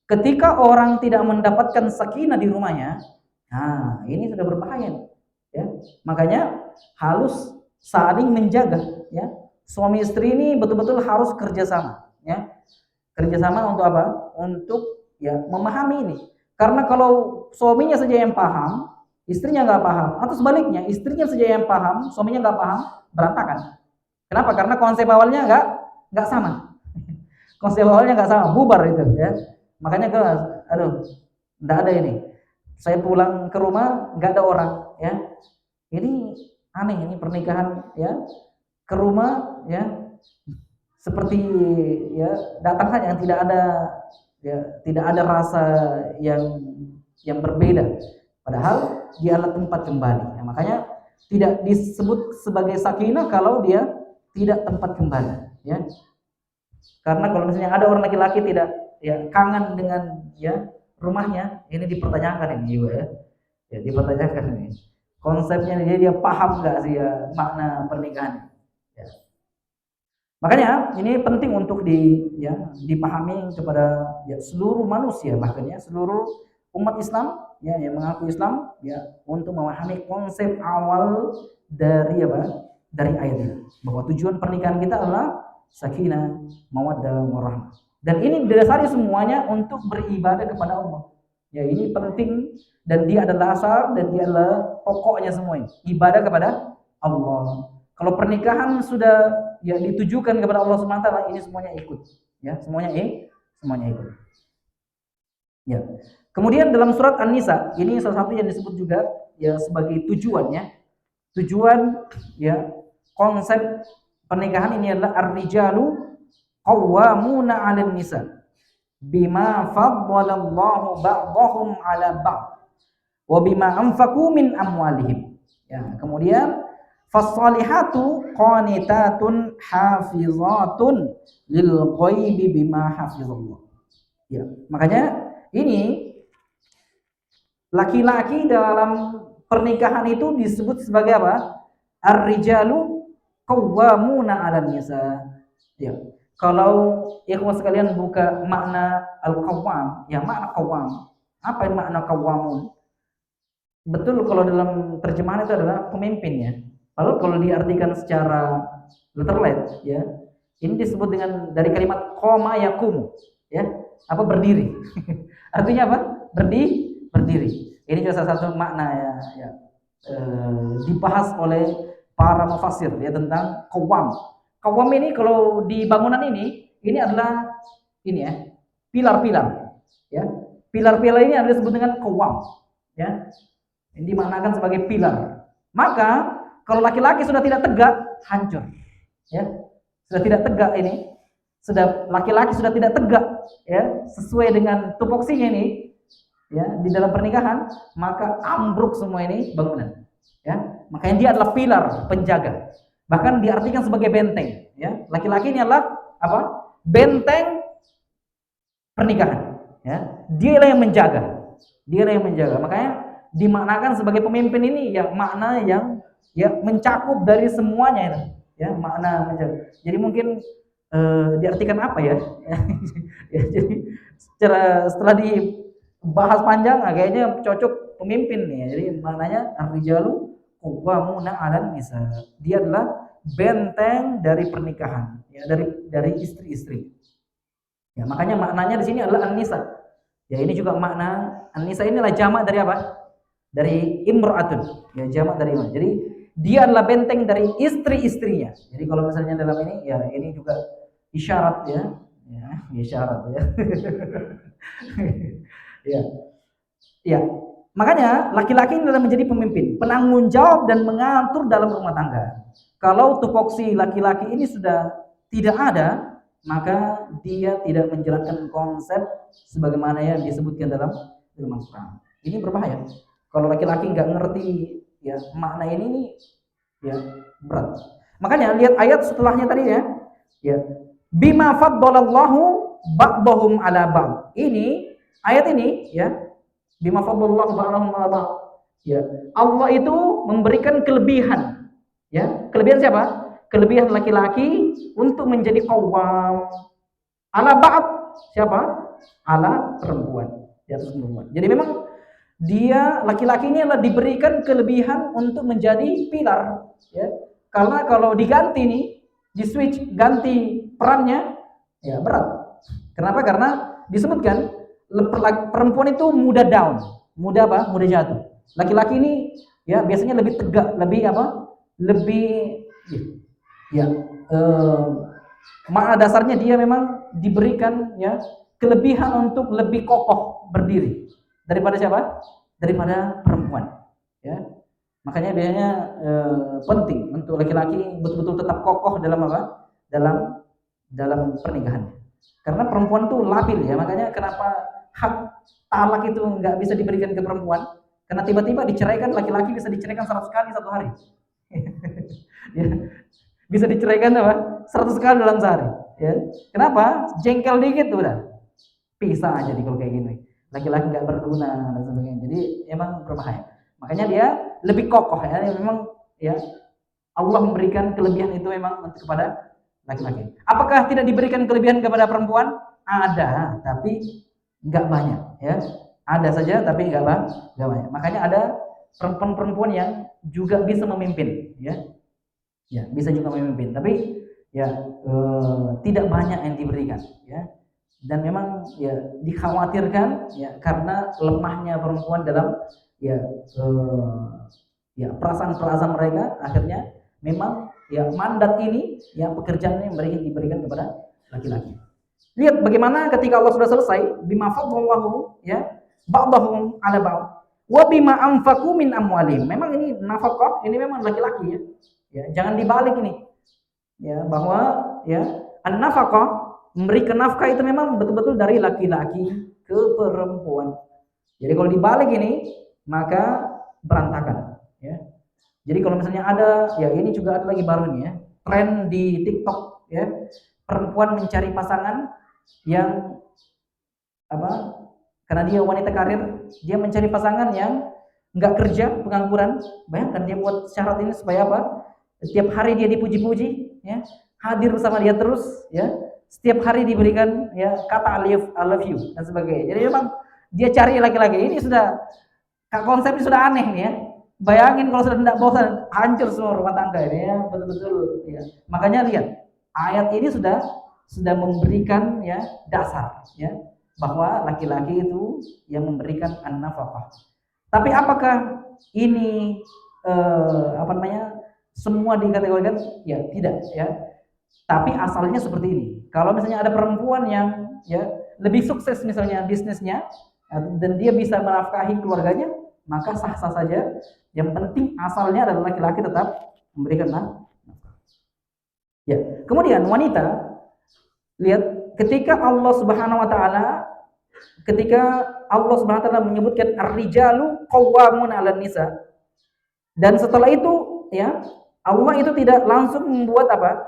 Ketika orang tidak mendapatkan sakinah di rumahnya, nah ini sudah berbahaya ya. Makanya harus saling menjaga ya. Suami istri ini betul-betul harus kerjasama ya. Kerjasama untuk apa? Untuk ya memahami ini. Karena kalau suaminya saja yang paham, istrinya nggak paham, atau sebaliknya istrinya saja yang paham, suaminya nggak paham, berantakan. Kenapa? Karena konsep awalnya nggak sama. Konsep awalnya nggak sama, bubar itu ya. Makanya aduh, nggak ada ini. Saya pulang ke rumah nggak ada orang ya. Ini aneh, ini pernikahan ya. Ke rumah ya seperti ya datang saja, tidak ada rasa yang berbeda, padahal dia adalah tempat kembali ya, makanya tidak disebut sebagai sakinah kalau dia tidak tempat kembali ya. Karena kalau misalnya ada orang laki-laki tidak ya kangen dengan ya rumahnya, ini dipertanyakan ini juga ya dipertanyakan ini konsepnya, dia paham nggak sih ya makna pernikahan ya. Makanya ini penting untuk dipahami kepada ya seluruh manusia, bahkan ya seluruh umat Islam ya yang mengaku Islam ya, untuk memahami konsep awal dari dari ayat ini, bahwa tujuan pernikahan kita adalah sakinah, mawaddah, warahmah. Dan ini didasari semuanya untuk beribadah kepada Allah. Ya ini penting dan dia adalah asal dan dia adalah pokoknya semuanya. Ibadah kepada Allah. Kalau pernikahan sudah ya ditujukan kepada Allah Subhanahu wa taala, ini semuanya ikut. Ya, semuanya ikut. Ya. Kemudian dalam surat An-Nisa, ini salah satu yang disebut juga ya sebagai tujuannya. Tujuan ya konsep pernikahan ini adalah ar-rijalu qawwamuna 'alan nisa bima faddalallahu ba'dahum 'ala ba'd wa bima anfaqu min amwalihim. Ya, kemudian fassalihatu qanitatun hafizatun lil ghaibi bima hafizallah. Ya, makanya ini laki-laki dalam pernikahan itu disebut sebagai apa? Ar-rijalu qawwamuna 'alan nisa. Ya. Kalau ikhwan sekalian buka makna al-qawwam, ya makna qawwam. Apa yang makna qawwamun? Betul kalau dalam terjemahan itu adalah pemimpin ya. Lalu kalau diartikan secara literal ya, ini disebut dengan dari kalimat qoma yakum ya, apa berdiri. Artinya apa? Berdiri. Ini juga salah satu makna ya dibahas oleh para mufassir ya tentang qawwam. Qawwam ini kalau di bangunan ini adalah ini ya, pilar-pilar ya. Pilar-pilar ini adalah disebut dengan qawwam ya. Ini dimaknakan sebagai pilar. Maka kalau laki-laki sudah tidak tegak, hancur ya. Sudah tidak tegak ini, laki-laki sudah tidak tegak ya, sesuai dengan tupoksinya ini ya di dalam pernikahan, maka ambruk semua ini bangunan ya. Makanya dia adalah pilar penjaga, bahkan diartikan sebagai benteng ya. Laki-laki ini adalah apa? Benteng pernikahan ya. Dialah yang menjaga, makanya dimaknakan sebagai pemimpin ini ya, makna yang ya mencakup dari semuanya itu ya, makna menjaga. Jadi mungkin diartikan apa ya? Ya, jadi setelah dibahas panjang, kayaknya cocok pemimpin nih. Jadi maknanya ar-rijalu qawwamuna 'alan nisa. Dia adalah benteng dari pernikahan, ya, dari istri-istri. Ya, makanya maknanya di sini adalah an-nisa. Ya, ini juga makna an-nisa inilah jamak dari apa? Dari imra'atun. Ya, jamak dari imra'atun. Jadi dia adalah benteng dari istri-istrinya. Jadi kalau misalnya dalam ini, ya ini juga isyarat ya, isyarat ya. Ya, ya. Makanya laki-laki ini adalah menjadi pemimpin, penanggung jawab dan mengatur dalam rumah tangga. Kalau tupoksi laki-laki ini sudah tidak ada, maka dia tidak menjalankan konsep sebagaimana yang disebutkan dalam Al-Quran. Ini berbahaya. Kalau laki-laki nggak ngerti ya makna ini nih, ya berat. Makanya lihat ayat setelahnya tadi ya bima faddalallahu ba'dahum ala ba'd. Ini ayat ini ya, bima faddalallahu ba'dahum ala ba'd. Ya, Allah itu memberikan kelebihan. Ya, kelebihan siapa? Kelebihan laki-laki untuk menjadi qawwam. Ala ba'd siapa? Ala perempuan. Di atas perempuan. Jadi memang dia laki-laki ini adalah diberikan kelebihan untuk menjadi pilar ya. Karena kalau diganti nih, di switch ganti perannya ya berat. Kenapa? Karena disebutkan perempuan itu mudah down, mudah apa? Mudah jatuh. Laki-laki ini ya biasanya lebih tegak, lebih apa? Lebih ya makna dasarnya dia memang diberikan ya kelebihan untuk lebih kokoh berdiri daripada siapa? Daripada perempuan ya. Makanya biasanya penting untuk laki-laki betul-betul tetap kokoh dalam apa? Dalam pernikahannya. Karena perempuan itu labil ya, makanya kenapa hak talak itu nggak bisa diberikan ke perempuan? Karena tiba-tiba diceraikan, laki-laki bisa diceraikan 100 kali satu hari. Ya. Bisa diceraikan apa? 100 kali dalam sehari. Ya. Kenapa? Jengkel dikit udah pisah aja kalau kayak gini. Laki-laki nggak berguna dan sebagainya. Jadi emang berbahaya. Makanya dia lebih kokoh ya. Memang ya Allah memberikan kelebihan itu memang untuk kepada laki-laki. Apakah tidak diberikan kelebihan kepada perempuan? Ada, tapi nggak banyak ya. Ada saja tapi nggak banyak. Makanya ada perempuan-perempuan yang juga bisa memimpin ya. Ya, bisa juga memimpin. Tapi ya tidak banyak yang diberikan ya. Dan memang ya dikhawatirkan ya karena lemahnya perempuan dalam ya perasaan mereka, akhirnya memang ya mandat ini yang pekerjaan ini diberikan kepada laki-laki. Lihat bagaimana ketika Allah sudah selesai bima fadallahu ya ba'dahum ala ba'd wa bima anfaqu min amwalihim. Memang ini nafkah ini memang laki-laki ya. Ya, jangan dibalik ini. Ya, bahwa ya an-nafaqah memberikan nafkah itu memang betul-betul dari laki-laki ke perempuan. Jadi kalau dibalik ini maka berantakan ya. Jadi kalau misalnya ada ya ini juga ada lagi baru nih ya, tren di TikTok ya, perempuan mencari pasangan yang apa? Karena dia wanita karir, dia mencari pasangan yang nggak kerja, pengangguran. Bayangkan dia buat syarat ini supaya apa? Setiap hari dia dipuji-puji ya, hadir bersama dia terus ya. Setiap hari diberikan ya kata I love you dan sebagainya. Jadi memang dia cari laki-laki ini sudah konsepnya sudah aneh nih ya. Bayangin kalau sudah tidak bosan, hancur semua rumah tangga ini ya, betul-betul ya. Makanya lihat ayat ini sudah memberikan ya dasar ya bahwa laki-laki itu yang memberikan an-nafaqah. Tapi apakah ini semua dikategorikan? Ya, tidak ya. Tapi asalnya seperti ini. Kalau misalnya ada perempuan yang ya lebih sukses misalnya bisnisnya dan dia bisa menafkahi keluarganya, maka sah-sah saja. Yang penting asalnya adalah laki-laki tetap memberikan nafkah. Ya. Kemudian wanita, lihat ketika Allah Subhanahu wa taala menyebutkan ar-rijalu qawwamun 'alan nisa. Dan setelah itu ya, Allah itu tidak langsung membuat apa?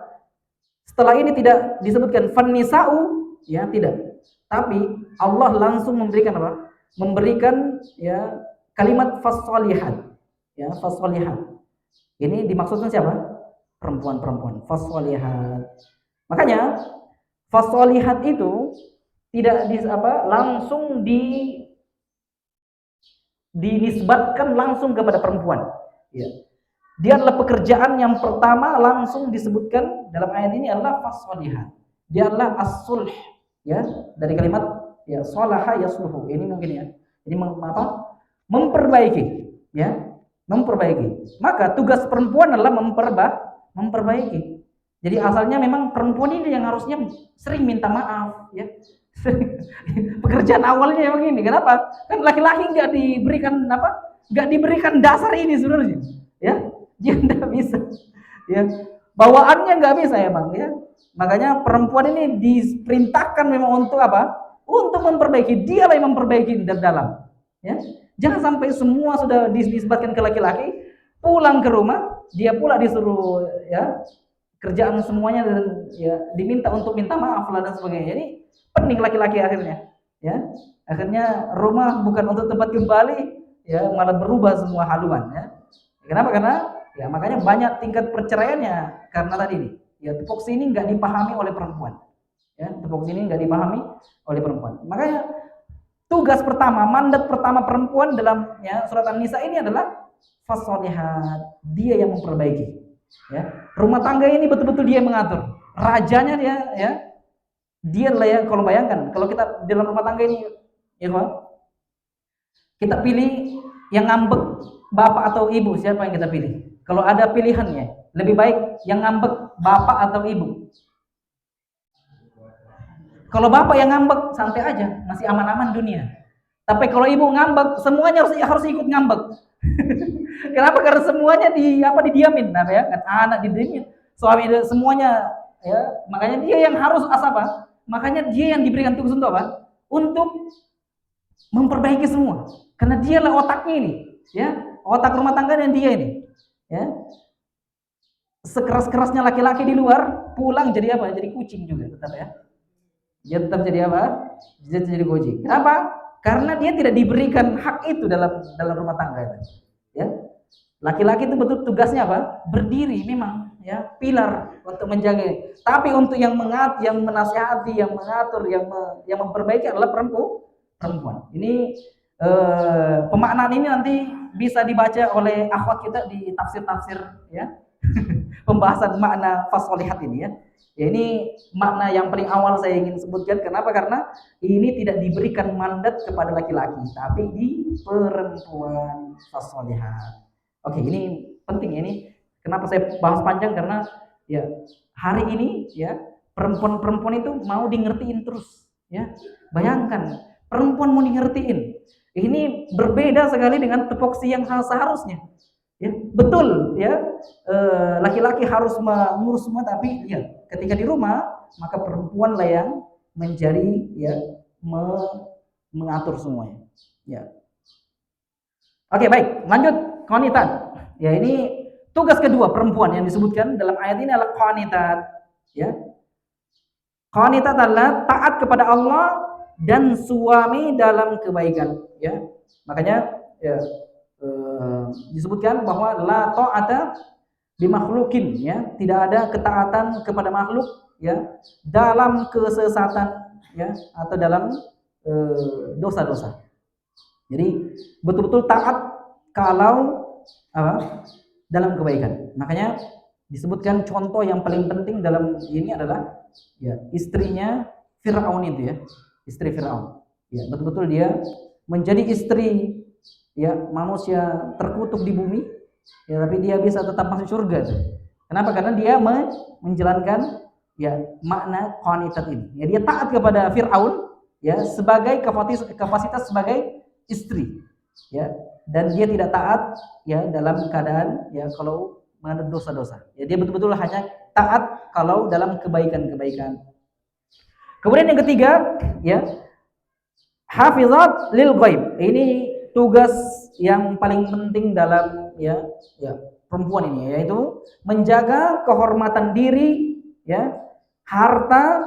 Setelah ini tidak disebutkan fannisa'u, ya tidak. Tapi Allah langsung memberikan apa? Memberikan ya kalimat fasolihat, ya fasolihat. Ini dimaksudkan siapa? Perempuan-perempuan. Fasolihat. Makanya fasolihat itu tidak langsung dinisbatkan langsung kepada perempuan. Ya. Dia adalah pekerjaan yang pertama langsung disebutkan dalam ayat ini adalah fasolihat. Dia adalah as-sulh, ya, dari kalimat ya salaha yasluhu. Ini mungkin ya. Ini memperbaiki, ya, memperbaiki. Maka tugas perempuan adalah memperbaiki. Jadi asalnya memang perempuan ini yang harusnya sering minta maaf, ya. Pekerjaan awalnya memang ini. Kenapa? Kan laki-laki nggak diberikan dasar ini sebenarnya, ya. Dia nggak bisa, ya, bawaannya nggak bisa emang, ya. Makanya perempuan ini diperintahkan memang untuk apa? Untuk memperbaiki. Dialah yang memperbaiki dari dalam, ya. Jangan sampai semua sudah disebutkan ke laki-laki, pulang ke rumah dia pula disuruh ya kerjaan semuanya dan ya diminta untuk minta maaf lah dan sebagainya. Jadi pening laki-laki akhirnya, ya. Akhirnya rumah bukan untuk tempat kembali, ya, malah berubah semua haluan, ya. Kenapa? Karena ya makanya banyak tingkat perceraiannya karena tadi ini. Ya tupoksi ini nggak dipahami oleh perempuan. Ya, tupoksi ini nggak dipahami oleh perempuan. Makanya tugas pertama, mandat pertama perempuan dalam ya surat An-Nisa ini adalah fasolihat. Dia yang memperbaiki. Ya, rumah tangga ini betul-betul dia yang mengatur. Rajanya dia, ya. Dia lah yang, kalau bayangkan, kalau kita dalam rumah tangga ini, ya Pak, kita pilih yang ngambek bapak atau ibu, siapa yang kita pilih? Kalau ada pilihannya, lebih baik yang ngambek bapak atau ibu. Kalau bapak yang ngambek, santai aja, masih aman-aman dunia. Tapi kalau ibu ngambek, semuanya harus ikut ngambek. Kenapa? Karena semuanya didiamin, nah ya, kan anak didiamin, suami semuanya, ya. Makanya dia yang harus apa? Makanya dia yang diberikan tugas untuk apa? Untuk memperbaiki semua. Karena dialah otaknya ini, ya. Otak rumah tangga dan dia ini, ya. Sekeras-kerasnya laki-laki di luar, pulang jadi apa? Jadi kucing juga tetap, ya. Dia tetap jadi apa? Dia jadi kucing. Kenapa? Karena dia tidak diberikan hak itu dalam rumah tangga itu, ya. Laki-laki itu betul tugasnya apa? Berdiri memang, ya, pilar untuk menjaga. Tapi untuk yang menasihati, yang mengatur, yang memperbaiki adalah perempuan. Ini pemaknaan ini nanti bisa dibaca oleh akhwat kita di tafsir-tafsir, ya. Pembahasan makna fasolihat ini, ya. Ya, ini makna yang paling awal saya ingin sebutkan. Kenapa? Karena ini tidak diberikan mandat kepada laki-laki, tapi di perempuan fasolihat. Oke, ini penting, ini kenapa saya bahas panjang, karena ya hari ini ya perempuan-perempuan itu mau di ngertiin terus, ya. Bayangkan perempuan mau di ngertiin. Ini berbeda sekali dengan tupoksi yang seharusnya. Ya, betul, ya. Laki-laki harus mengurus semua, tapi ya ketika di rumah maka perempuan lah yang menjadi ya mengatur semuanya. Ya. Oke, baik, lanjut. Qanitat. Ya, ini tugas kedua perempuan yang disebutkan dalam ayat ini adalah qanitat, ya. Qanitat adalah taat kepada Allah dan suami dalam kebaikan, ya. Makanya ya disebutkan bahwa la ta'ata bi makhlukin, ya. Tidak ada ketaatan kepada makhluk, ya, dalam kesesatan, ya, atau dalam dosa-dosa. Jadi betul-betul taat kalau dalam kebaikan. Makanya disebutkan contoh yang paling penting dalam ini adalah ya istrinya Firaun itu, ya. Istri Firaun. Ya, betul-betul dia menjadi istri ya manusia terkutuk di bumi, Ya, tapi dia bisa tetap masuk surga tuh. Kenapa? Karena dia menjalankan ya makna qanitat ini. Ya, dia taat kepada Firaun ya sebagai kapasitas sebagai istri. Ya, dan dia tidak taat ya dalam keadaan ya kalau mengandung dosa-dosa. Ya, dia betul-betul hanya taat kalau dalam kebaikan-kebaikan. Kemudian yang ketiga, ya, hafizat lil ghaib. Ini tugas yang paling penting dalam ya perempuan ini, yaitu menjaga kehormatan diri, ya, harta,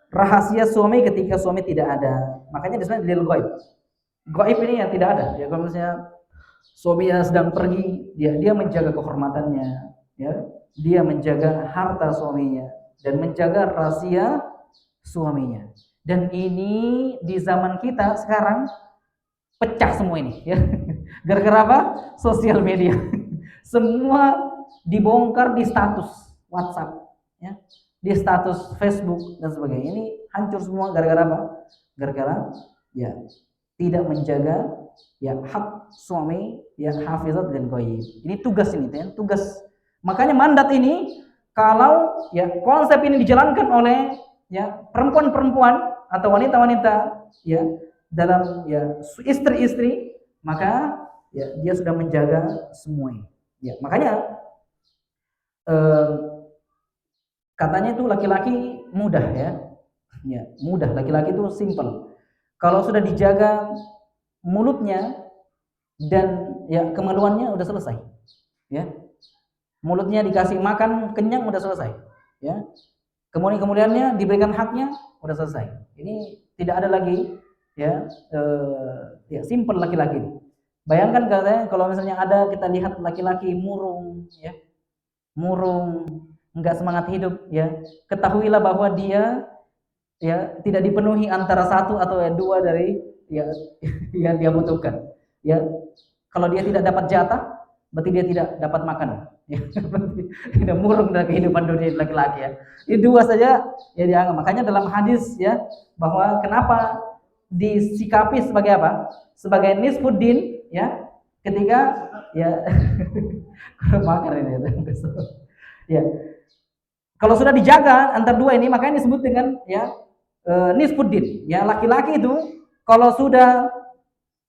rahasia suami ketika suami tidak ada. Makanya disebut lil ghaib. Ghaib ini yang tidak ada. Ya, kalau misalnya suaminya sedang pergi, dia menjaga kehormatannya, ya. Dia menjaga harta suaminya dan menjaga rahasia suaminya. Dan ini di zaman kita sekarang pecah semua ini, ya. Gara-gara apa? Sosial media. Semua dibongkar di status WhatsApp, ya. Di status Facebook dan sebagainya. Ini hancur semua gara-gara apa? Gara-gara ya tidak menjaga ya hak suami, ya hafizat dan ghaib. Ini tugas ini, ya, tugas. Makanya mandat ini kalau ya konsep ini dijalankan oleh ya perempuan-perempuan atau wanita-wanita ya dalam ya istri-istri, maka ya dia sudah menjaga semua ini. Ya, makanya katanya itu laki-laki mudah ya. Ya, mudah, laki-laki itu simple. Kalau sudah dijaga mulutnya dan ya kemaluannya udah selesai. Ya. Mulutnya dikasih makan kenyang udah selesai. Ya. Kemudiannya diberikan haknya udah selesai. Ini tidak ada lagi ya ya simple laki-laki. Bayangkan katanya kalau misalnya ada kita lihat laki-laki murung ya. Murung, enggak semangat hidup ya. Ketahuilah bahwa dia ya tidak dipenuhi antara satu atau dua dari ya yang dia butuhkan. Ya, kalau dia tidak dapat jatah, berarti dia tidak dapat makan. Ya, tidak murung dalam kehidupan dunia laki-laki ya. Ini dua saja ya dianggap. Makanya dalam hadis ya bahwa kenapa disikapi sebagai apa? Sebagai nisfuddin ya, ketika ya makar ini ya. Kalau sudah dijaga antara dua ini, makanya disebut dengan ya nisfuddin. Ya, laki-laki itu kalau sudah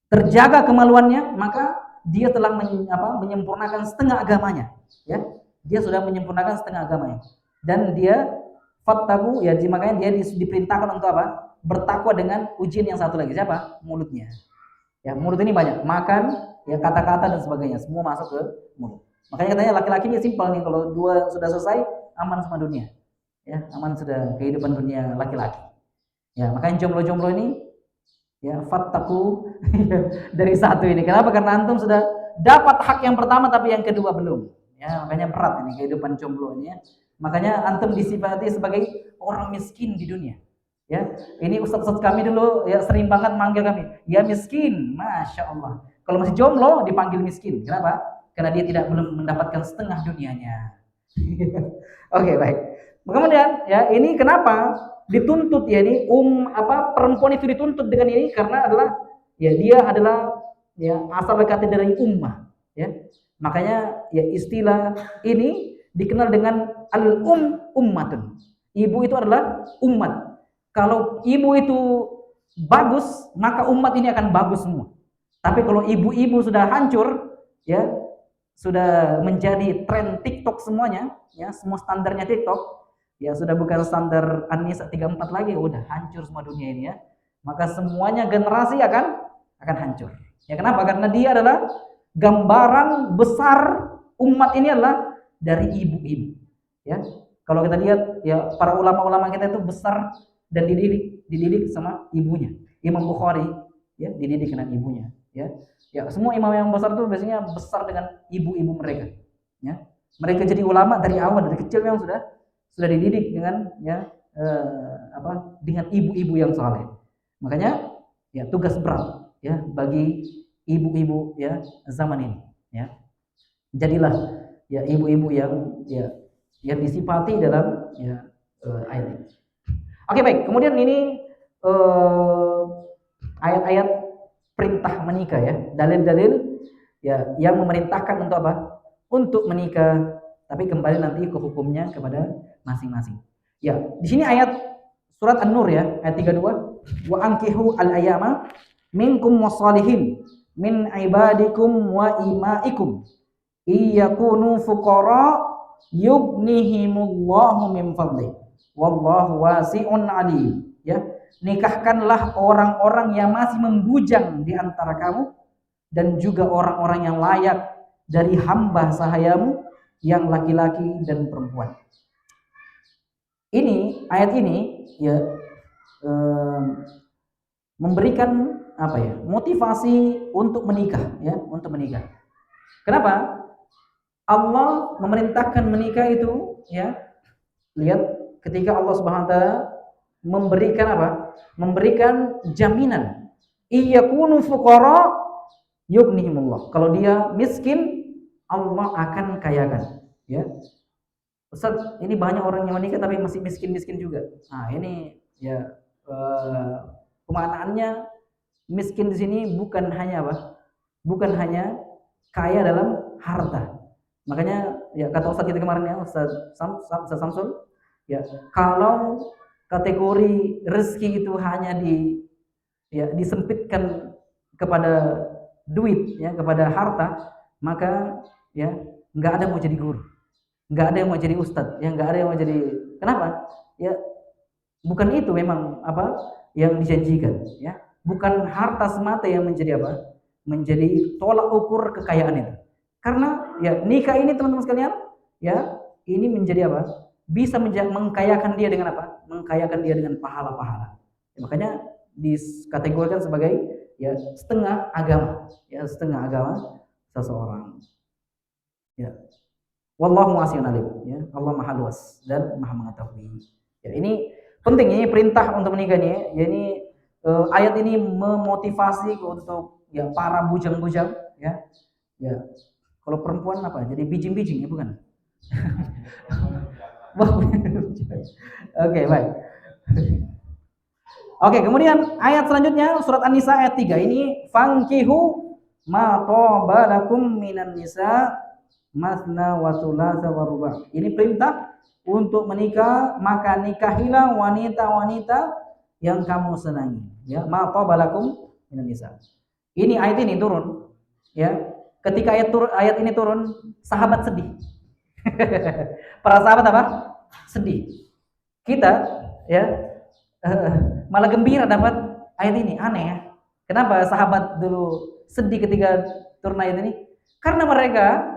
terjaga kemaluannya, maka dia telah menyempurnakan setengah agamanya. Ya, dia sudah menyempurnakan setengah agamanya. Dan dia fattaku ya, makanya dia diperintahkan untuk apa? Bertakwa dengan ujian yang satu lagi. Siapa? Mulutnya. Ya, mulut ini banyak. Makan, ya kata-kata dan sebagainya, semua masuk ke mulut. Makanya katanya laki-laki ini simpel nih, kalau dua sudah selesai, aman sama dunia. Ya, aman sudah kehidupan dunia laki-laki. Ya, makanya jomblo-jomblo ini ya fattaku dari satu ini. Kenapa? Karena antum sudah dapat hak yang pertama tapi yang kedua belum. Ya, makanya berat ini kehidupan jomblo ini ya. Makanya antum disifati sebagai orang miskin di dunia. Ya, ini ustaz-ustaz kami dulu ya sering banget manggil kami, ya miskin, masya Allah. Kalau masih jomblo dipanggil miskin. Kenapa? Karena dia belum mendapatkan setengah dunianya. Oke, baik. Kemudian ya ini kenapa dituntut ya ini perempuan itu dituntut dengan ini karena adalah ya dia adalah ya asal dari ummah ya. Makanya ya istilah ini dikenal dengan ummatun. Ibu itu adalah umat. Kalau ibu itu bagus, maka umat ini akan bagus semua. Tapi kalau ibu-ibu sudah hancur, ya sudah menjadi tren TikTok semuanya, ya semua standarnya TikTok, ya sudah bukan standar Anissa 34 lagi, udah hancur semua dunia ini ya. Maka semuanya generasi akan hancur. Ya kenapa? Karena dia adalah gambaran besar umat ini adalah dari ibu-ibu. Ya. Kalau kita lihat ya para ulama-ulama kita itu besar dan dididik sama ibunya. Imam Bukhari ya dididik dengan ibunya ya. Ya, semua imam yang besar itu biasanya besar dengan ibu-ibu mereka ya. Mereka jadi ulama dari awal, dari kecil memang sudah dididik dengan ya dengan ibu-ibu yang saleh. Makanya ya tugas berat ya bagi ibu-ibu ya zaman ini ya. Jadilah ya ibu-ibu yang disifati dalam ya ayat ini. Oke, baik. Kemudian ini ayat-ayat perintah menikah ya, dalil-dalil ya yang memerintahkan untuk apa? untuk menikah, tapi kembali nanti ke hukumnya kepada masing-masing. Ya, di sini ayat surat An-Nur ya, ayat 32, wa ankihu al-ayama minkum wassalihin min ibadikum wa imaikum iyakunu fuqara yughnihimullahu min fadlih wallahu wasi'un alim. Ya, nikahkanlah orang-orang yang masih membujang di antara kamu dan juga orang-orang yang layak dari hamba sahayamu yang laki-laki dan perempuan. Ini ayat ini ya memberikan apa ya, motivasi untuk menikah ya, untuk menikah. Kenapa? Allah memerintahkan menikah itu ya. Lihat ketika Allah Subhanahu wa taala memberikan apa? Memberikan jaminan. Iyakunu fuqara yughnihimullah. Kalau dia miskin, Allah akan kayakan, ya. Ustaz, ini banyak orang yang menikah tapi masih miskin-miskin juga. Nah, ini ya pemaknaannya miskin di sini bukan hanya apa? Bukan hanya kaya dalam harta. Makanya ya kata Ustaz kita kemarin ya, Ustaz Samsul, ya, kalau kategori rezeki itu hanya disempitkan kepada duit ya, kepada harta, maka ya nggak ada mau jadi guru, nggak ada yang mau jadi ustadz, ya nggak ada yang mau jadi. Kenapa? Ya bukan itu memang apa yang dijanjikan, ya bukan harta semata yang menjadi apa, menjadi tolak ukur kekayaan itu. Karena ya nikah ini teman-teman sekalian, ya ini menjadi apa? Bisa mengkayakan dia dengan apa? Mengkayakan dia dengan pahala-pahala. Ya, makanya dikategorikan sebagai ya setengah agama, ya setengah agama seseorang. Ya. Wallahu wasi'un alim, ya. Allah Maha luas dan Maha mengetahui. Ya, ini penting, ini perintah untuk menikah nih, ya ini ayat ini memotivasi untuk ya para bujang-bujang, ya. Ya. Kalau perempuan apa? Jadi bijing-bijing ya bukan? Oke, baik. Oke, kemudian ayat selanjutnya surat An-Nisa ayat 3 ini fankihu ma thaba lakum minan nisa masna wa thulatsa wa ruba'. Ini perintah untuk menikah, maka nikahilah wanita-wanita yang kamu senangi, ya, ma thaba lakum minan nisa. Ini ayat ini turun, ya. Ketika ayat ini turun, sahabat sedih. Para sahabat apa? Sedih. Kita ya malah gembira dapat ayat ini. Aneh ya. Kenapa sahabat dulu sedih ketika turun ayat ini? Karena mereka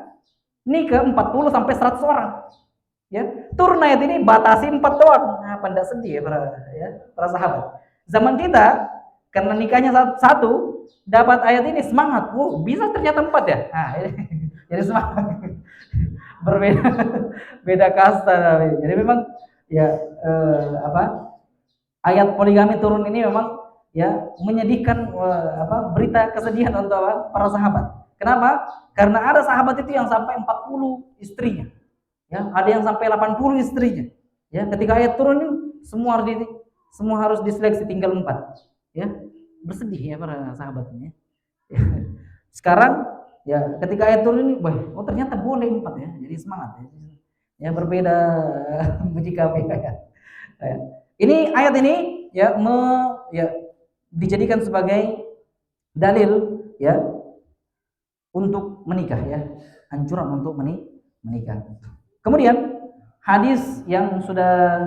nikah 40 sampai 100 orang. Ya, turun ayat ini batasi 4 doang. Nah, pada sedih ya para sahabat. Zaman kita karena nikahnya satu, dapat ayat ini semangat. Bisa ternyata 4 ya. Nah, jadi semangat. Berbeda beda kasta. Jadi memang ya ayat poligami turun ini memang ya menyedihkan berita kesedihan untuk para sahabat. Kenapa? Karena ada sahabat itu yang sampai 40 istrinya. Ya, ada yang sampai 80 istrinya. Ya, ketika ayat turun ini semua harus diseleksi, tinggal 4. Ya, bersedih ya para sahabatnya. Ya. Sekarang ya ketika ayat turun ini, ternyata boleh 4 ya. Jadi semangat ya. Ya berbeda musikami ya. Ini ayat ini ya dijadikan sebagai dalil ya untuk menikah ya, anjuran untuk menikah. Kemudian hadis yang sudah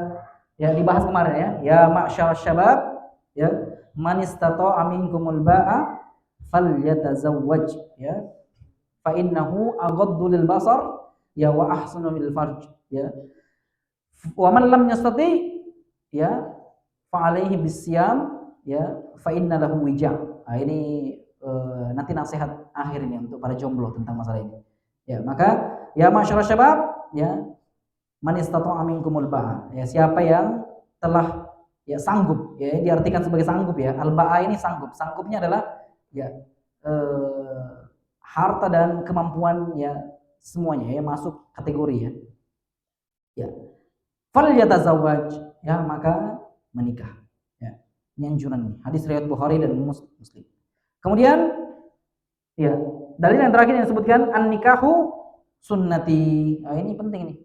ya dibahas kemarin ya ma'syar syabab ya man istata'a minkumul ba'a falyatazawwaj ya fa innahu aghaddu lil basar ya wa ahsanu lil farj ya wa man lam yastati ya fa alaihi bisyam ya fa inna lahu wija'. Nah, ini nanti nasihat akhir ini untuk para jomblo tentang masalah ini. Ya, maka ya masyarakat syabab ya man istata'a minkumul ba'a ya siapa yang telah ya sanggup ya diartikan sebagai sanggup ya. Al ba'a ini sanggup. Sanggupnya adalah ya harta dan kemampuan ya semuanya ya masuk kategori ya. Ya. Falyatazawwaj ya maka menikah. Ya. Ini anjuran ini. Hadis riwayat Bukhari dan Muslim. Kemudian ya dalil yang terakhir yang disebutkan an-nikahu sunnati. Nah, ini penting nih.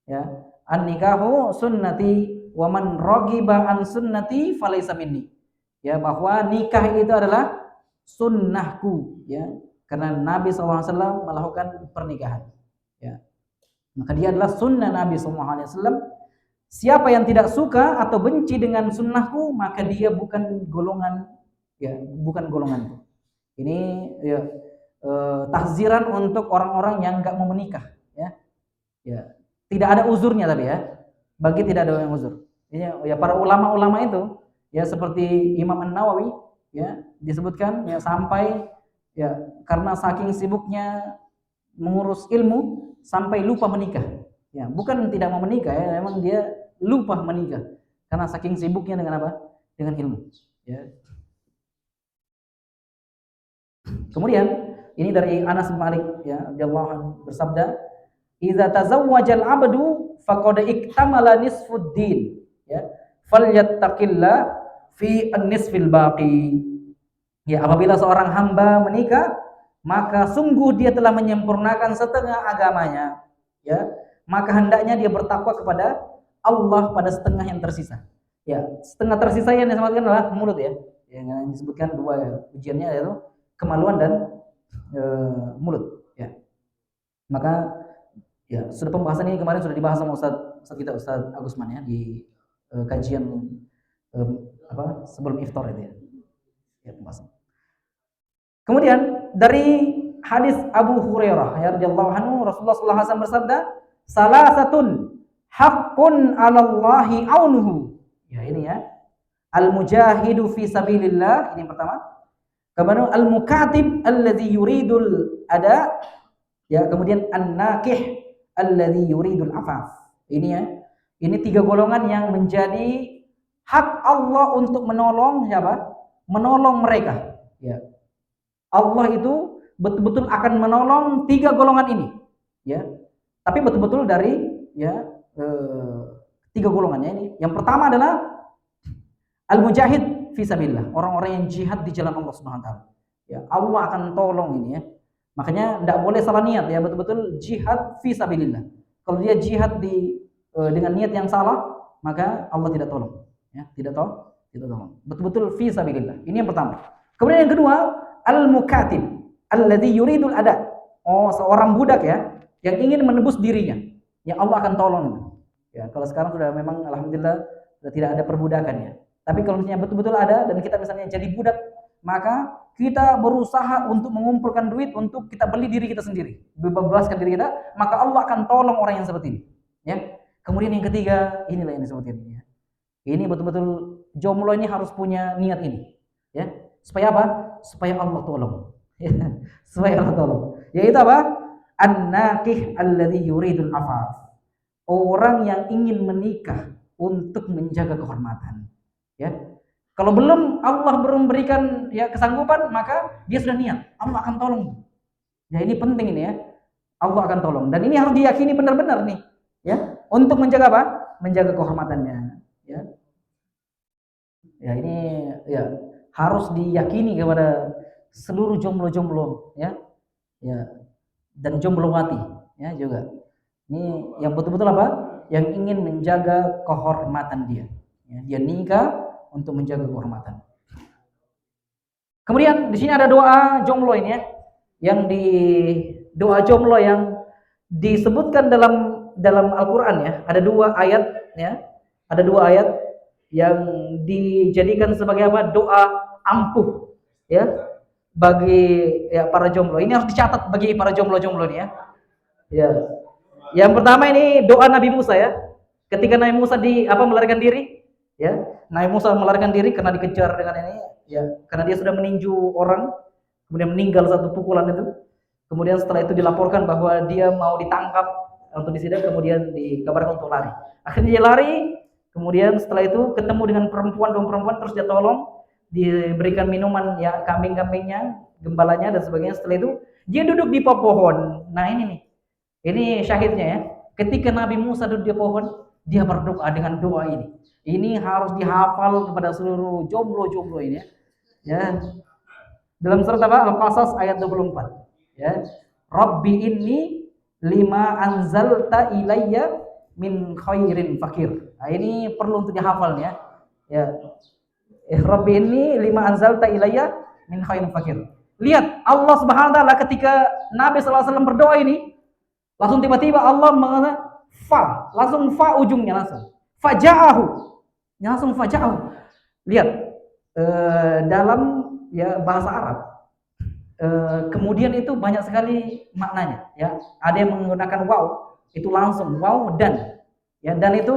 Ya. An-nikahu sunnati wa man raghiba an sunnati falaysa minni. Ya, bahwa nikah itu adalah sunnahku, ya. Karena Nabi SAW melakukan pernikahan. Ya. Maka dia adalah sunnah Nabi SAW. Siapa yang tidak suka atau benci dengan sunnahku, maka dia bukan golongan, ya, bukan golonganku. Ini ya, tahziran untuk orang-orang yang nggak mau menikah, ya. Ya, tidak ada uzurnya tapi ya. Bagi tidak ada yang uzur. Ya, para ulama-ulama itu, ya seperti Imam An-Nawawi, ya disebutkan ya sampai ya karena saking sibuknya mengurus ilmu sampai lupa menikah. Ya, bukan tidak mau menikah ya, memang dia lupa menikah karena saking sibuknya dengan apa? Dengan ilmu. Ya. Kemudian ini dari Anas bin Malik ya radhiyallahu anhu bersabda, "Idza tazawwajal 'abdu faqad iktamala nisfuddin." Ya. Falyattaqillah fi an-nisfil baqi. Ya, apabila seorang hamba menikah, maka sungguh dia telah menyempurnakan setengah agamanya. Ya, maka hendaknya dia bertakwa kepada Allah pada setengah yang tersisa. Ya, setengah tersisa yang disebutkan adalah mulut ya. Yang disebutkan dua ya, ujiannya yaitu kemaluan dan mulut. Ya, maka ya sudah pembahasan ini kemarin sudah dibahas sama Ustaz kita Ustaz Agusman ya di kajian sebelum iftar itu ya. Ya, pembahasan. Kemudian dari hadis Abu Hurairah ya radhiyallahu anhu Rasulullah sallallahu alaihi wasallam bersabda, "Salasatun haqqun 'alallahi aunuhu." Ya, ini ya. Al-mujahidu fi sabilillah, ini yang pertama. Kemudian al-mukatib alladzi yuridul ada, ya, kemudian an-nakih alladzi yuridul afaf. Ini ya. Ini tiga golongan yang menjadi hak Allah untuk menolong siapa? Menolong mereka. Ya. Allah itu betul-betul akan menolong tiga golongan ini, ya. Tapi betul-betul dari ya tiga golongannya ini. Yang pertama adalah al-mujahid fi sabilillah, orang-orang yang jihad di jalan Allah Subhanahu wa taala. Ya, Allah akan tolong ini ya. Makanya tidak boleh salah niat ya, betul-betul jihad fi sabilillah. Kalau dia jihad dengan niat yang salah, maka Allah tidak tolong. Ya, tidak tolong. Betul-betul fi sabilillah. Ini yang pertama. Kemudian yang kedua, al-mukatib alladzi yuridul ada. Oh, seorang budak ya yang ingin menebus dirinya. Ya Allah akan tolong itu. Ya, kalau sekarang sudah memang alhamdulillah sudah tidak ada perbudakan ya. Tapi kalau misalnya betul-betul ada dan kita misalnya jadi budak, maka kita berusaha untuk mengumpulkan duit untuk kita beli diri kita sendiri, bebaskan diri kita, maka Allah akan tolong orang yang seperti ini. Ya. Kemudian yang ketiga, inilah yang disebutkan ya. Ini betul-betul jomblo ini harus punya niat ini. Ya. Supaya apa? Supaya Allah tolong. Ya. Supaya Allah tolong. Yaitu apa? An-nakih alladzi yuridul afaf. Orang yang ingin menikah untuk menjaga kehormatan. Ya. Kalau Allah belum berikan ya kesanggupan, maka dia sudah niat, Allah akan tolong. Ya, ini penting ini ya. Allah akan tolong dan ini harus diyakini benar-benar nih, ya. Untuk menjaga apa? Menjaga kehormatannya, ya. Ya, ini ya harus diyakini kepada seluruh jomblo-jomblo, ya. Ya. Dan jomblowati, ya juga. Ini yang betul-betul apa? Yang ingin menjaga kehormatan dia. Ya, dia nikah untuk menjaga kehormatan. Kemudian di sini ada doa jomblo ini ya. Yang di doa jomblo yang disebutkan dalam Al-Qur'an ya. Ada dua ayat ya. Ada dua ayat yang dijadikan sebagai apa? Doa ampuh ya bagi ya para jomblo. Ini harus dicatat bagi para jomblo-jomblo ini ya. Ya. Yang pertama ini doa Nabi Musa ya. Ketika Nabi Musa melarikan diri, ya. Nabi Musa melarikan diri karena dikejar dengan ini, ya. Karena dia sudah meninju orang, kemudian meninggal satu pukulan itu. Kemudian setelah itu dilaporkan bahwa dia mau ditangkap untuk disidang, kemudian dikabarkan untuk lari. Akhirnya dia lari, kemudian setelah itu ketemu dengan perempuan terus dia tolong, diberikan minuman ya kambing-kambingnya, gembalanya dan sebagainya. Setelah itu dia duduk di pohon. Nah ini nih. Ini syahidnya ya. Ketika Nabi Musa duduk di pohon, dia berdoa dengan doa ini. Ini harus dihafal kepada seluruh jomblo-jomblo ini ya. Ya. Dalam surat apa? Al-Qasas ayat 24. Ya. Rabbi inni lima anzalta ilayya min khairin fakir. Nah, ini perlu untuk dihafal ya. Ya. Rabbi ini lima anzalta ilayya min khairin fakir. Lihat Allah Subhanahu wa taala ketika Nabi sallallahu alaihi wasallam berdoa ini, langsung tiba-tiba Allah mengatakan fa, langsung fa ujungnya langsung. Faja'ahu. Langsung faja'ahu. Lihat dalam ya bahasa Arab kemudian itu banyak sekali maknanya ya. Ada yang menggunakan waw, itu langsung waw dan ya, dan itu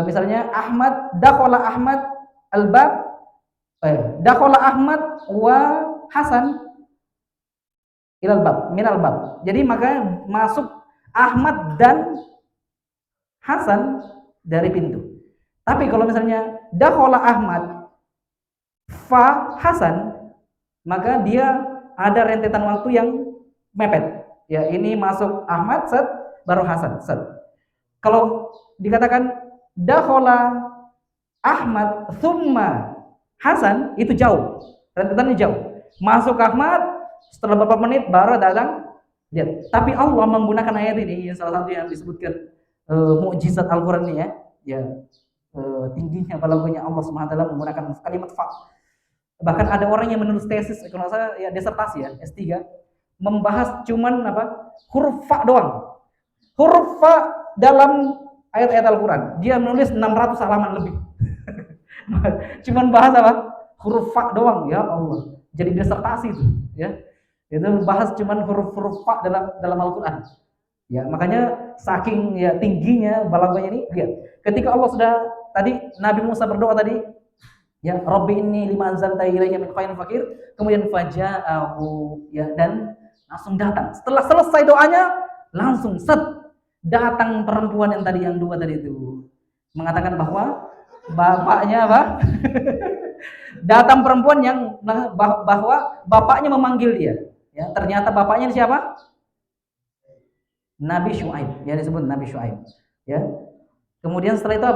misalnya Ahmad dakhala Ahmad al-bab dakhala Ahmad wa Hasan ilal bab minal bab. Jadi maka masuk Ahmad dan Hasan dari pintu. Tapi kalau misalnya dakhala Ahmad fa Hasan, maka dia ada rentetan waktu yang mepet. Ya, ini masuk Ahmad set baru Hasan set. Kalau dikatakan dakhala Ahmad thumma Hasan, itu jauh. Rentetannya jauh. Masuk Ahmad, setelah beberapa menit baru datang. Lihat. Tapi Allah menggunakan ayat ini, salah satu yang disebutkan mukjizat Al-Quran ini ya, tingginya balagonya Allah Subhanahu wa taala menggunakan kalimat fa. Bahkan ada orang yang menulis tesis, kalau saya ya disertasi ya, S3, membahas cuman huruf fa doang. Huruf fa dalam ayat-ayat Al-Quran. Dia menulis 600 halaman lebih. Cuman bahas huruf fa doang, ya Allah. Jadi disertasi itu, ya. Itu bahas cuman huruf-huruf fa dalam Al-Qur'an. Ya, makanya saking ya tingginya balaghahnya ini, lihat. Ketika Allah sudah tadi Nabi Musa berdoa tadi, ya Rabbi inni lima anzalta ilayya min khairin fakir, kemudian faja'ahu, ya, dan langsung datang. Setelah selesai doanya, langsung set datang perempuan yang tadi yang dua tadi itu. Mengatakan bahwa bapaknya datang perempuan yang bahwa bapaknya memanggil dia. Ya, ternyata bapaknya siapa? Nabi Syuaib. Ya, disebut Nabi Syuaib. Ya. Kemudian setelah itu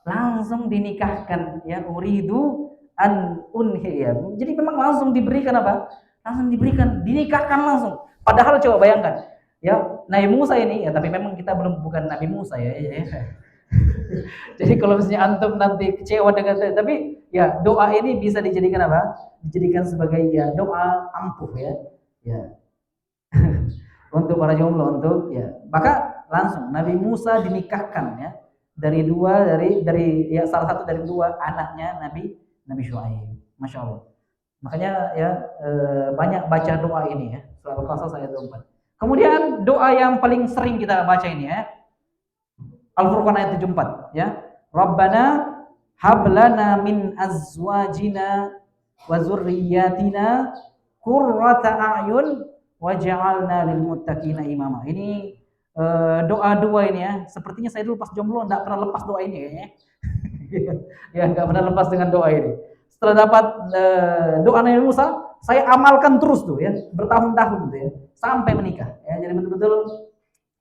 langsung dinikahkan. Ya, uridu an unhiya. Jadi memang langsung diberikan langsung diberikan, dinikahkan langsung. Padahal coba bayangkan. Ya, Nabi Musa ini ya, tapi memang kita bukan Nabi Musa ya. Jadi kalau misalnya antum nanti kecewa dengan tapi ya doa ini bisa dijadikan dijadikan sebagai ya doa ampuh ya. Ya. Untuk para jomblo, untuk ya. Maka langsung Nabi Musa dinikahkan ya dari ya salah satu dari dua anaknya Nabi Syuaib. Masya Allah. Makanya ya banyak baca doa ini ya. Surah Al-Qasas ayat 4. Kemudian doa yang paling sering kita baca ini ya. Al-Furqan ayat 74 ya. Rabbana hablana min azwajina wa dzurriyyatina qurrata a'yun waj'alna lil muttaqina imama. Ini doa dua ini ya. Sepertinya saya dulu pas jomblo enggak pernah lepas doa ini kayaknya. Ya, enggak pernah lepas dengan doa ini. Setelah dapat doa Nabi Musa, saya amalkan terus tuh ya, bertahun-tahun tuh ya, sampai menikah. Ya, jadi betul-betul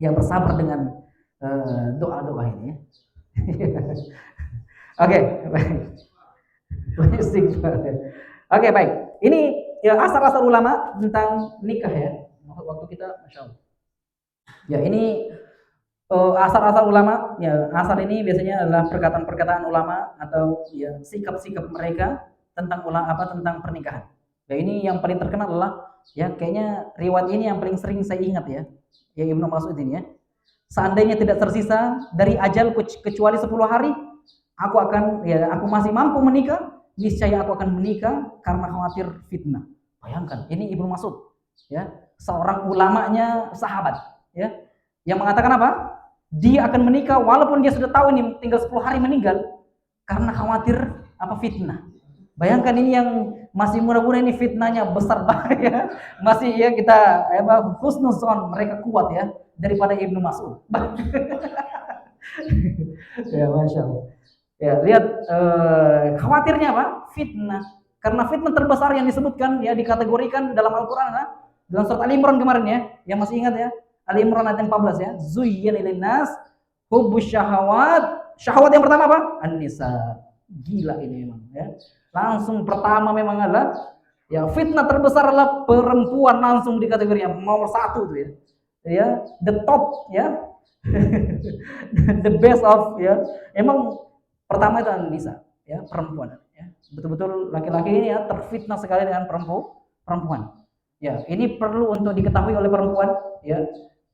ya bersabar dengan doa-doa ini ya. Oke, baik. Oke, baik. Ini ya asar-asar ulama tentang nikah ya. Waktu kita, Masya Allah. Ya, ini asar-asar ulama. Ya, asar ini biasanya adalah perkataan-perkataan ulama atau ya sikap-sikap mereka tentang tentang pernikahan. Ya, ini yang paling terkenal adalah ya kayaknya riwayat ini yang paling sering saya ingat ya. Ya Ibnu Mas'ud ini ya. Seandainya tidak tersisa dari ajal kecuali 10 hari, aku masih mampu menikah, niscaya aku akan menikah karena khawatir fitnah. Bayangkan, ini Ibnu Mas'ud, ya, seorang ulamanya sahabat, ya, yang mengatakan dia akan menikah walaupun dia sudah tahu ini tinggal 10 hari meninggal karena khawatir fitnah. Bayangkan ini yang masih muda-muda ini fitnahnya besar banget ya. Masih ya kita husnuzon, mereka kuat ya daripada Ibnu Mas'ud. Ya, Masya Allah. Ya, lihat khawatirnya fitnah. Karena fitnah terbesar yang disebutkan ya dikategorikan dalam Al-Qur'an dalam surat Al-Imran kemarin ya, yang masih ingat ya. Al-Imran ayat 14 ya. Zuyyina lin-nas hubbus syahawat. Syahwat yang pertama An-nisa. Gila ini memang ya. Langsung pertama memang adalah ya fitnah terbesar adalah perempuan, langsung di kategori yang nomor 1 tuh ya. ya, the top ya. The best of ya. Emang pertama itu Nisa, ya, perempuan ya. Betul-betul laki-laki ini ya terfitnah sekali dengan perempuan. Ya, ini perlu untuk diketahui oleh perempuan, ya.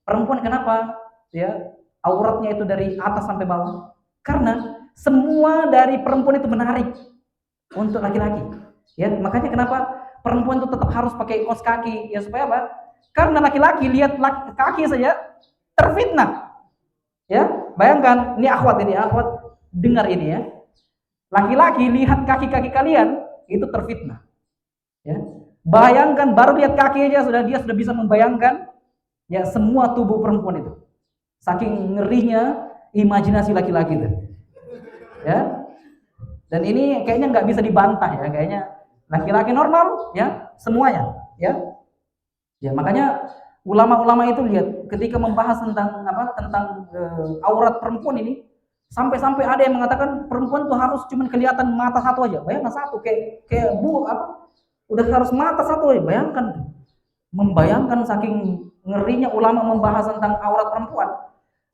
Perempuan kenapa? Ya, auratnya itu dari atas sampai bawah. Karena semua dari perempuan itu menarik untuk laki-laki. Ya, makanya kenapa perempuan itu tetap harus pakai kaos kaki, ya supaya apa? Karena laki-laki lihat kaki saja terfitnah. Ya, bayangkan ini akhwat dengar ini ya. Laki-laki lihat kaki-kaki kalian itu terfitnah. Ya. Bayangkan baru lihat kaki aja dia sudah bisa membayangkan ya semua tubuh perempuan itu. Saking ngerinya imajinasi laki-laki itu. Ya. Dan ini kayaknya nggak bisa dibantah ya, kayaknya laki-laki normal ya semuanya ya. Ya, makanya ulama-ulama itu lihat ketika membahas tentang aurat perempuan ini sampai-sampai ada yang mengatakan perempuan tuh harus cuma kelihatan mata satu aja. Bayangkan satu kayak udah harus mata satu aja. Bayangkan tuh. Membayangkan saking ngerinya ulama membahas tentang aurat perempuan.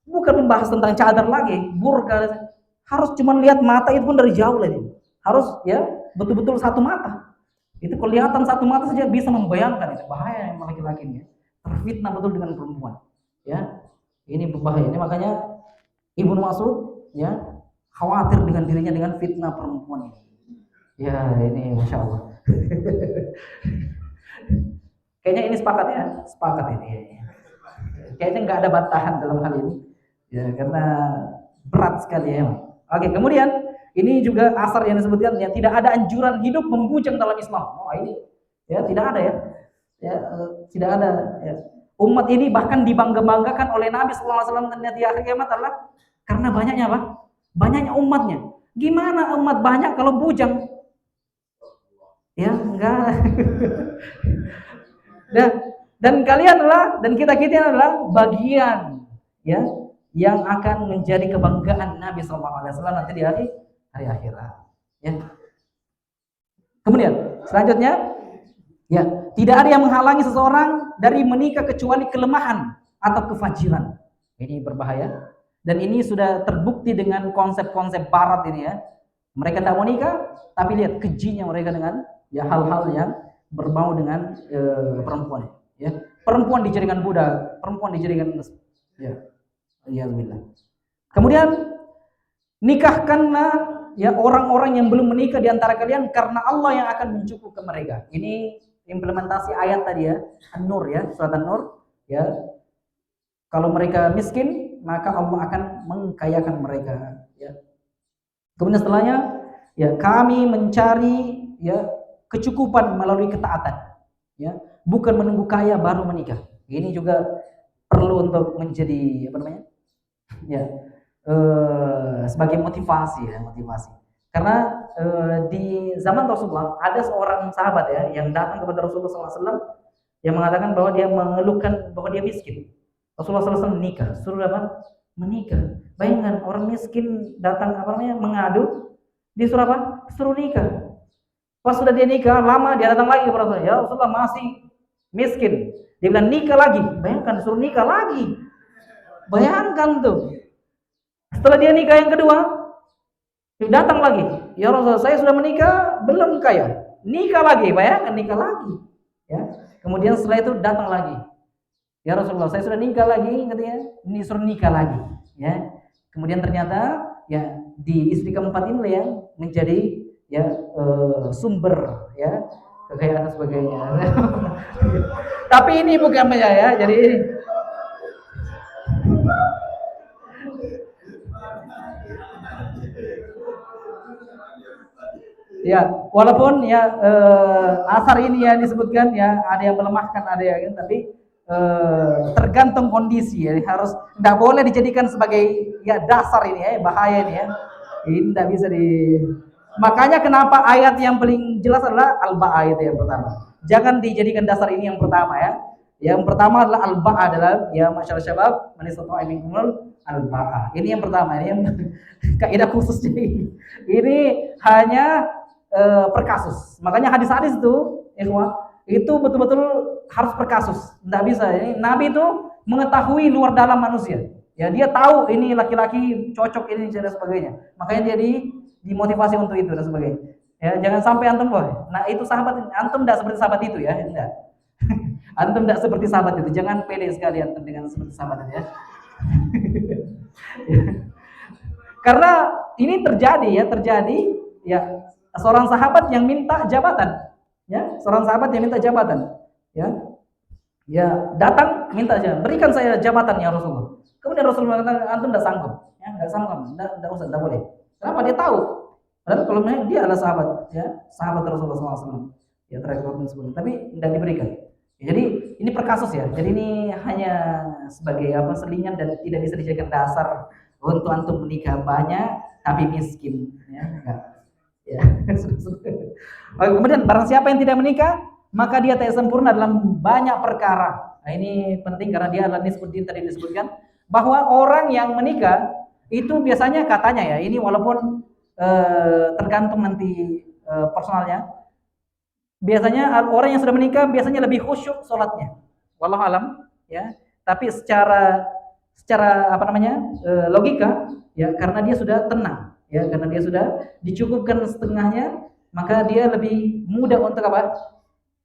Bukan membahas tentang cadar lagi, burka. Harus cuma lihat mata itu pun dari jauh lagi. Harus ya betul-betul satu mata. Itu kelihatan satu mata saja bisa membayangkan itu bahaya yang laki-laki ini. Terfitnah betul dengan perempuan. Ya. Ini berbahaya. Ini makanya Ibnu Mas'ud ya khawatir dengan dirinya dengan fitnah perempuan ini. Ya, ini Masya Allah. Kayaknya ini sepakat ini. Kayaknya nggak ada bantahan dalam hal ini. Ya, karena berat sekali ya. Oke, kemudian ini juga asar yang disebutkan ya tidak ada anjuran hidup membujang dalam Islam. Oh, ini ya tidak ada ya. Ya, tidak ada ya. Umat ini bahkan dibangga-banggakan oleh Nabi SAW di akhir kiamat adalah karena banyaknya apa? Banyaknya umatnya. Gimana umat banyak kalau bujang? Ya, enggak. Dan kalian dan kita adalah bagian ya yang akan menjadi kebanggaan Nabi SAW nanti di hari akhirat. Ya. Kemudian selanjutnya ya tidak ada yang menghalangi seseorang dari menikah kecuali kelemahan atau kefajiran. Ini berbahaya dan ini sudah terbukti dengan konsep-konsep Barat ini ya. Mereka tidak mau nikah, tapi lihat kejinya mereka dengan ya hal-hal yang berbau dengan perempuan. Ya, perempuan dijadikan budak, perempuan dijadikan ya, alhamdulillah. Kemudian nikahkanlah ya orang-orang yang belum menikah di antara kalian karena Allah yang akan mencukupkan mereka. Ini implementasi ayat tadi ya, An-Nur ya, surat An-Nur ya. Kalau mereka miskin, maka Allah akan mengkayakan mereka ya. Kemudian setelahnya ya kami mencari ya kecukupan melalui ketaatan ya, bukan menunggu kaya baru menikah. Ini juga perlu untuk menjadi apa namanya? Ya, sebagai motivasi. Karena di zaman Rasulullah ada seorang sahabat ya yang datang kepada Rasulullah SAW yang mengatakan bahwa dia mengeluhkan bahwa dia miskin. Rasulullah SAW menikah, suruh apa? Menikah. Bayangkan orang miskin datang mengadu, disuruh apa? Suruh nikah. Pas sudah dia nikah, lama dia datang lagi kepada Rasulullah. Ya Rasulullah masih miskin. Dia bilang nikah lagi. Bayangkan suruh nikah lagi. Bayangkan tuh. Setelah dia nikah yang kedua, dia datang lagi. Ya Rasulullah, saya sudah menikah, belum kaya. Nikah lagi, bayangkan nikah lagi. Ya. Kemudian setelah itu datang lagi. Ya Rasulullah, saya sudah nikah lagi, katanya. Ini suruh nikah lagi. Ya. Kemudian ternyata ya di istri keempat ini yang menjadi ya sumber ya kekayaan dan sebagainya. Tapi ini bukan ya, jadi ya walaupun ya asar ini ya disebutkan ya ada yang melemahkan ada yang tapi tergantung kondisi ya, harus tidak boleh dijadikan sebagai ya dasar ini ya, bahaya ini ya. Ini tidak bisa makanya kenapa ayat yang paling jelas adalah al-ba'a itu yang pertama. Jangan dijadikan dasar ini yang pertama ya. Yang pertama adalah al-ba'a adalah ya masyarakat syabab man istata'a minkumul al-ba'a. Ini yang pertama, ini yang kaidah khususnya ini. Ini hanya per kasus. Makanya hadis-hadis itu, ikhwah, itu betul-betul harus per kasus. Tidak bisa. Ini Nabi itu mengetahui luar dalam manusia. Ya, dia tahu ini laki-laki cocok ini dan sebagainya. Makanya dia dimotivasi untuk itu dan sebagainya. Ya, jangan sampai antum boh. Nah, itu sahabat antum tidak seperti sahabat itu ya, enggak. Antum tidak seperti sahabat itu. Jangan pede sekali antum dengan seperti sahabat itu ya. Karena ini terjadi ya seorang sahabat yang minta jabatan, ya, seorang sahabat yang minta jabatan, ya. Ya, datang minta aja, berikan saya jabatan ya Rasulullah. Kemudian Rasulullah mengatakan, antum tidak sanggup, ya, tidak sanggup, tidak usah, tidak boleh. Kenapa? Dia tahu. Padahal kalau dia adalah sahabat, ya, sahabat Rasulullah SAW, ya terakhir sebelumnya, tapi tidak diberikan. Ya, jadi ini per kasus ya. Jadi ini hanya sebagai apa selingan dan tidak bisa dijadikan dasar untuk antum menikah banyak tapi miskin, ya. Enggak. Ya. Kemudian barang siapa yang tidak menikah, maka dia tak sempurna dalam banyak perkara. Nah, ini penting karena dia adalah nisbuddin tadi disebutkan bahwa orang yang menikah itu biasanya katanya ya, ini walaupun tergantung nanti personalnya. Biasanya orang yang sudah menikah biasanya lebih khusyuk sholatnya. Wallahu alam, ya. Tapi secara apa namanya? Logika ya, karena dia sudah tenang, ya, karena dia sudah dicukupkan setengahnya, maka dia lebih mudah untuk apa?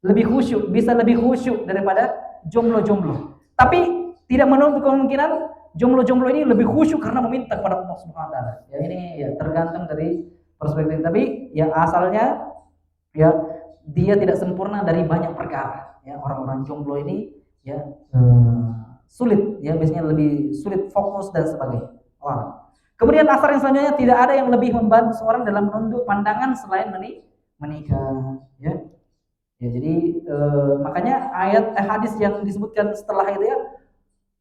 Lebih khusyuk, bisa lebih khusyuk daripada jomblo-jomblo. Tapi tidak menutup kemungkinan jomblo-jomblo ini lebih khusyuk karena meminta kepada Allah Subhanahu wa taala. Ya, ini ya tergantung dari perspektif, tapi ya asalnya ya dia tidak sempurna dari banyak perkara. Ya, orang-orang jomblo ini ya sulit, ya biasanya lebih sulit fokus dan sebagainya. Kemudian asar yang selanjutnya, tidak ada yang lebih membantu seorang dalam menunduk pandangan selain menikah, ya. Ya, jadi makanya hadis yang disebutkan setelah itu ya,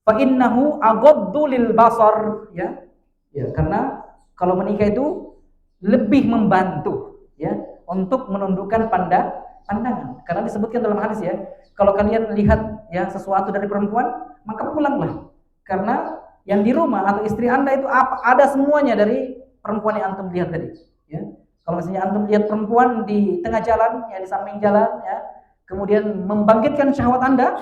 fa innahu aghaddu lil basar, ya. Ya, karena kalau menikah itu lebih membantu, ya, untuk menundukkan pandangan. Karena disebutkan dalam hadis ya, kalau kalian lihat ya sesuatu dari perempuan, maka pulanglah. Karena yang di rumah atau istri Anda itu ada semuanya dari perempuan yang antum lihat tadi, ya. Kalau misalnya antum lihat perempuan di tengah jalan, ya di samping jalan, ya, kemudian membangkitkan syahwat Anda,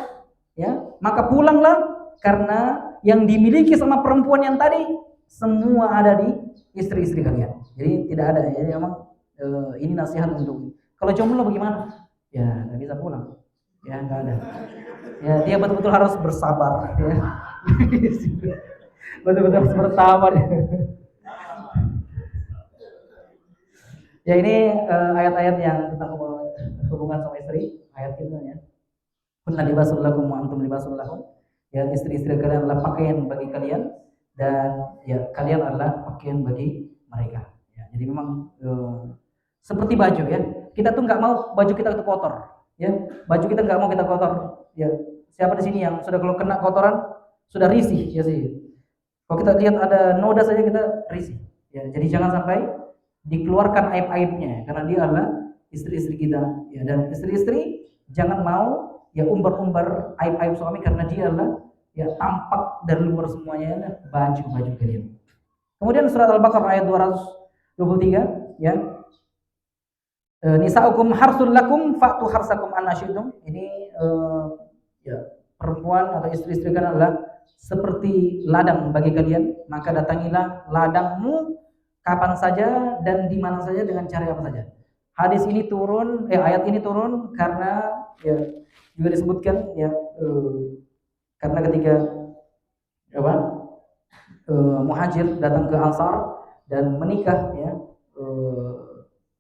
ya, maka pulanglah karena yang dimiliki sama perempuan yang tadi semua ada di istri-istri kalian. Jadi tidak ada, ya, memang ini nasihat untuk kalau jomblo bagaimana? Ya nggak bisa pulang, ya nggak ada. Ya dia betul-betul harus bersabar, ya. Betul-betul harus bersabar. Ya ini ayat-ayat yang tentang hubungan sama istri, ayat itu ya. Kunna libasul lakum wa antum libasul lahum. Ya, istri-istri kalian adalah pakaian bagi kalian dan ya kalian adalah pakaian bagi mereka. Ya, jadi memang seperti baju ya. Kita tuh nggak mau baju kita itu kotor, ya. Baju kita nggak mau kita kotor. Ya, siapa di sini yang sudah kalau kena kotoran sudah risih ya sih. Kalau kita lihat ada noda saja kita risih. Ya, jadi jangan sampai dikeluarkan aib-aibnya karena dia adalah istri-istri kita, ya. Dan istri-istri jangan mau ya umbar-umbar aib-aib suami karena dia adalah ya tampak dari luar semuanya baju-baju kalian. Kemudian surat Al-Baqarah ayat 223 ya. Nisa'ukum harsul lakum fa'tu harsakum anasyitum. Ini ya perempuan atau istri-istri kalian adalah seperti ladang bagi kalian, maka datangilah ladangmu kapan saja dan di mana saja dengan cara apa saja. Hadis ini turun, ayat ini turun karena ya juga disebutkan ya karena ketika apa muhajir datang ke Ansar dan menikah ya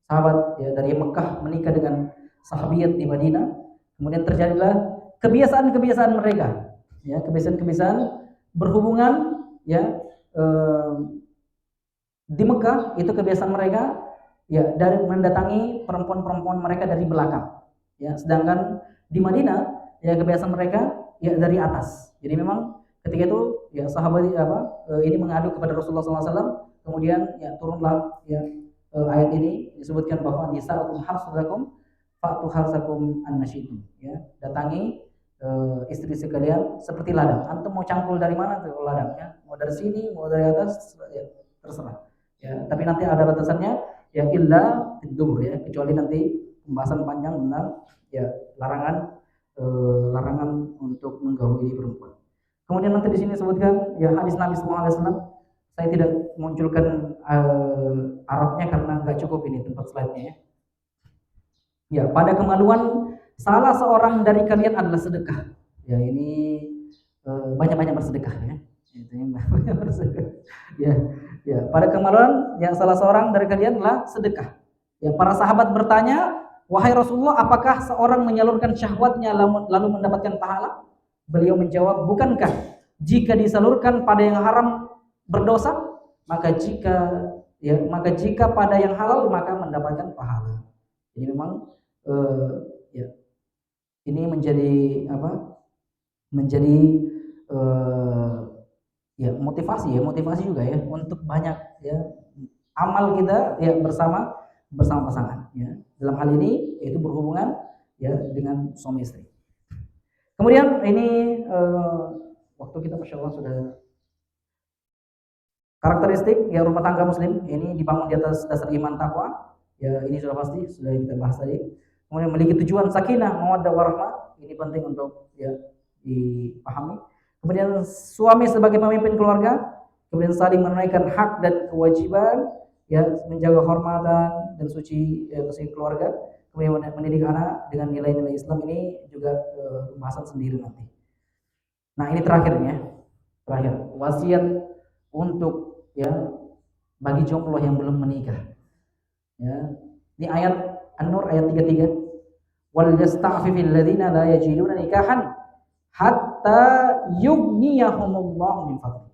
sahabat ya dari Mekah menikah dengan sahabiat di Madinah, kemudian terjadilah kebiasaan-kebiasaan mereka ya, kebiasaan-kebiasaan berhubungan ya di Mekah itu kebiasaan mereka ya dari mendatangi perempuan-perempuan mereka dari belakang ya, sedangkan di Madinah ya kebiasaan mereka ya dari atas. Jadi memang ketika itu ya sahabat ini mengadu kepada Rasulullah SAW, kemudian ya turunlah ya ayat ini disebutkan bahwa nisa'ukum harsul lakum fa'tu harsakum annasyitum, ya, datangi istri-istri kalian seperti ladang. Antum mau cangkul dari mana tuh ladangnya? Mau dari sini, mau dari atas, ya, terserah. Ya, tapi nanti ada batasannya ya illa tidur ya, kecuali nanti pembahasan panjang tentang ya larangan untuk menggauli perempuan. Kemudian nanti di sini sebutkan ya hadis Nabi sallallahu alaihi wasallam. Saya tidak munculkan Arabnya karena nggak cukup ini tempat slide-nya ya. Ya, pada kemaluan salah seorang dari kalian adalah sedekah. Ya, ini banyak-banyak bersedekah ya. Itu banyak bersedekah. Ya, ya, pada kemaluan yang salah seorang dari kalian adalah sedekah. Ya, para sahabat bertanya, "Wahai Rasulullah, apakah seorang menyalurkan syahwatnya lalu mendapatkan pahala?" Beliau menjawab, "Bukankah jika disalurkan pada yang haram berdosa, maka jika pada yang halal maka mendapatkan pahala." Jadi memang ya ini menjadi apa? Menjadi ya motivasi juga ya untuk banyak ya amal kita ya bersama pasangan ya. Dalam hal ini yaitu berhubungan ya dengan suami istri. Kemudian ini waktu kita Masya Allah sudah. Karakteristik ya rumah tangga muslim ini dibangun di atas dasar iman takwa. Ya ini sudah pasti, sudah kita bahas tadi. Kemudian memiliki tujuan sakinah, mawaddah warahmah. Ini penting untuk ya dipahami. Kemudian suami sebagai pemimpin keluarga, kemudian saling menunaikan hak dan kewajiban, ya menjaga kehormatan dan suci keluarga. Kemudian mendidik anak dengan nilai-nilai Islam, ini juga pembahasan sendiri nanti. Nah ini terakhir wasiat untuk ya bagi jomblo yang belum menikah. Ya, ini ayat An-Nur ayat 33. Wal yasta'fifil ladzina la yajiduna nikahan hatta yughniyahumullahu min fadli.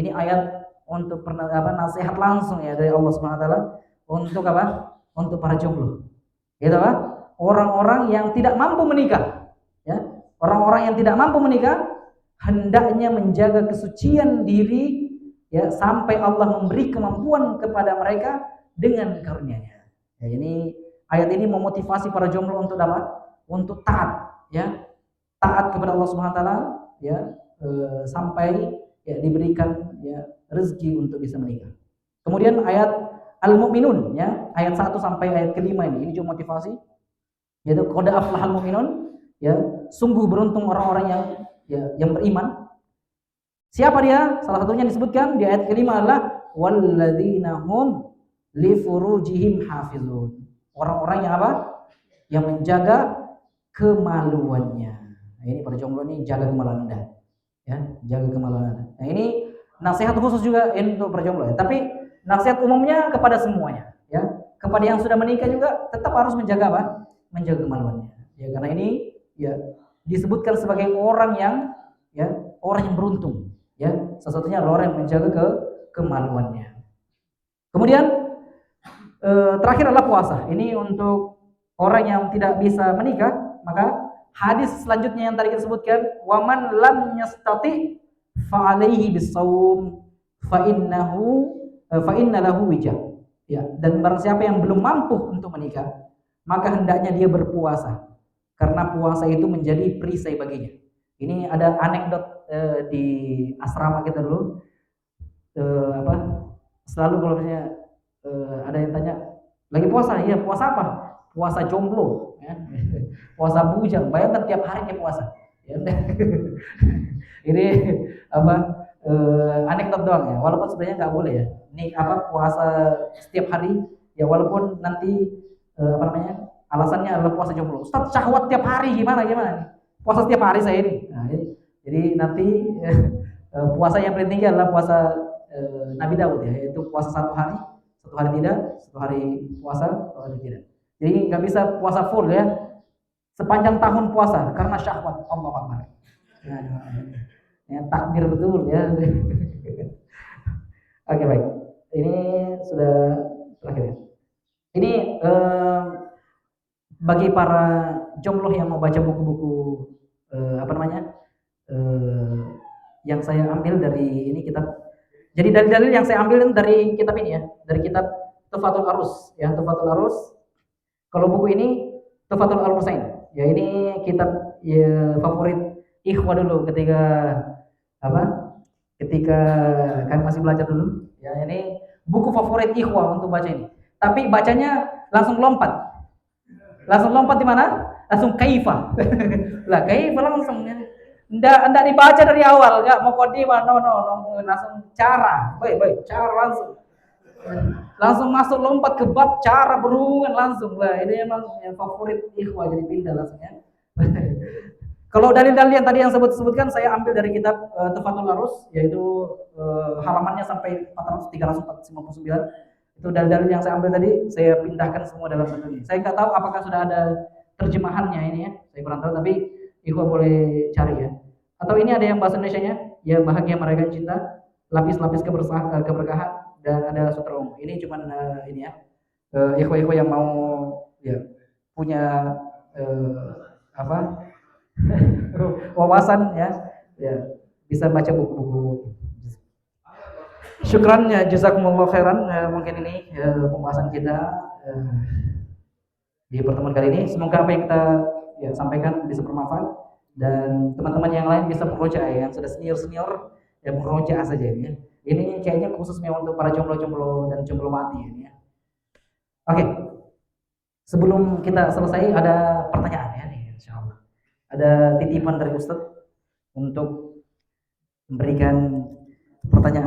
Ini ayat untuk nasihat langsung ya dari Allah Subhanahu wa taala untuk apa? Untuk para jomblo. Gitu apa? Orang-orang yang tidak mampu menikah. Ya, orang-orang yang tidak mampu menikah hendaknya menjaga kesucian diri ya sampai Allah memberi kemampuan kepada mereka dengan karunia-Nya. Ya, ini ayat ini memotivasi para jomblo untuk apa? Untuk taat ya. Taat kepada Allah Subhanahu wa taala ya sampai ya diberikan ya rezeki untuk bisa menikah. Kemudian ayat Al-Mu'minun ya, ayat 1 sampai ayat ke-5 ini juga motivasi. Yaitu qad aflahal mu'minun ya, sungguh beruntung orang-orang yang beriman. Siapa dia? Salah satunya disebutkan di ayat kelima adalah walladzina hum li furujihim hafizun. Orang-orang yang apa? Yang menjaga kemaluannya. Nah, ini para jomblo ini jaga kemaluan Anda. Ya, jaga kemaluan Anda. Nah, ini nasihat khusus juga untuk para jomblo ya. Tapi nasihat umumnya kepada semuanya, ya. Kepada yang sudah menikah juga tetap harus menjaga apa? Menjaga kemaluannya. Ya, karena ini ya disebutkan sebagai orang yang beruntung. Ya, salah satunya adalah orang yang menjaga kemaluannya. Kemudian terakhir adalah puasa. Ini untuk orang yang tidak bisa menikah, maka hadis selanjutnya yang tadi kita sebutkan, waman lam yastati fa alaihi bisawm fa inna lahu wijah. Ya, dan barang siapa yang belum mampu untuk menikah, maka hendaknya dia berpuasa. Karena puasa itu menjadi perisai baginya. Ini ada anekdot di asrama kita dulu, selalu kalau misalnya ada yang tanya lagi puasa, iya puasa apa? Puasa jomblo, ya. Puasa bujang, bayangkan tiap hari dia puasa. Ya, ini anekdot doang ya, walaupun sebenarnya nggak boleh ya. Ini puasa setiap hari ya, walaupun nanti alasannya adalah puasa jomblo. Ustaz, syahwat tiap hari gimana? Puasa setiap hari saya ini. Nah, jadi nanti puasa yang paling tinggi adalah puasa Nabi Daud ya, yaitu puasa satu hari tidak, satu hari puasa, satu hari tidak. Jadi nggak bisa puasa full ya, sepanjang tahun puasa karena syahwat. Allahu Akbar. Ya, takbir betul ya. Oke, baik. Ini sudah terakhir ya. Ini bagi para jomblo yang mau baca buku-buku yang saya ambil dari ini kitab. Jadi dalil-dalil yang saya ambil dari kitab ini ya, dari kitab Tuhfatul Arus ya, Tuhfatul Arus. Kalau buku ini Tuhfatul Al-Husain. Ya, ini kitab ya, favorit ikhwah dulu ketika kami masih belajar dulu. Ya, ini buku favorit ikhwah untuk baca ini. Tapi bacanya langsung lompat. Langsung lompat di mana? Langsung kaifa. Lah, kaifa langsung ya. Ndak dibaca dari awal, enggak mau kodima, no, langsung cara, baik, cara langsung. Langsung masuk lompat ke bab cara berhubungan langsung lah. Ini emang yang favorit ikhwah jadi pindah langsung ya. Kalau dalil-dalil yang tadi yang sebutkan saya ambil dari kitab Tufatul Arus, yaitu halamannya sampai 349. Itu dalil-dalil yang saya ambil tadi saya pindahkan semua dalam bentuk ini. Saya nggak tahu apakah sudah ada terjemahannya ini ya, saya kurang tahu, tapi ikhwah boleh cari ya. Atau ini ada yang bahasa Indonesianya, ya bahagia mereka cinta, lapis-lapis keberkahan, dan ada sutra umum. Ini cuman ini ya, ikhwah-ikhwah yang mau ya punya apa wawasan ya, ya bisa baca buku-buku. Syukran ya, jazakumullah khairan. Mungkin ini pembahasan kita di pertemuan kali ini. Semoga apa yang kita ya sampaikan bisa bermanfaat dan teman-teman yang lain bisa beroja ya, yang sudah senior ya beroja saja ini ya. Ini kayaknya khususnya untuk para jomblo-jomblo dan jomblo mati ini ya. Oke. Sebelum kita selesai ada pertanyaan ya nih insyaallah. Ada titipan dari Ustadz untuk memberikan pertanyaan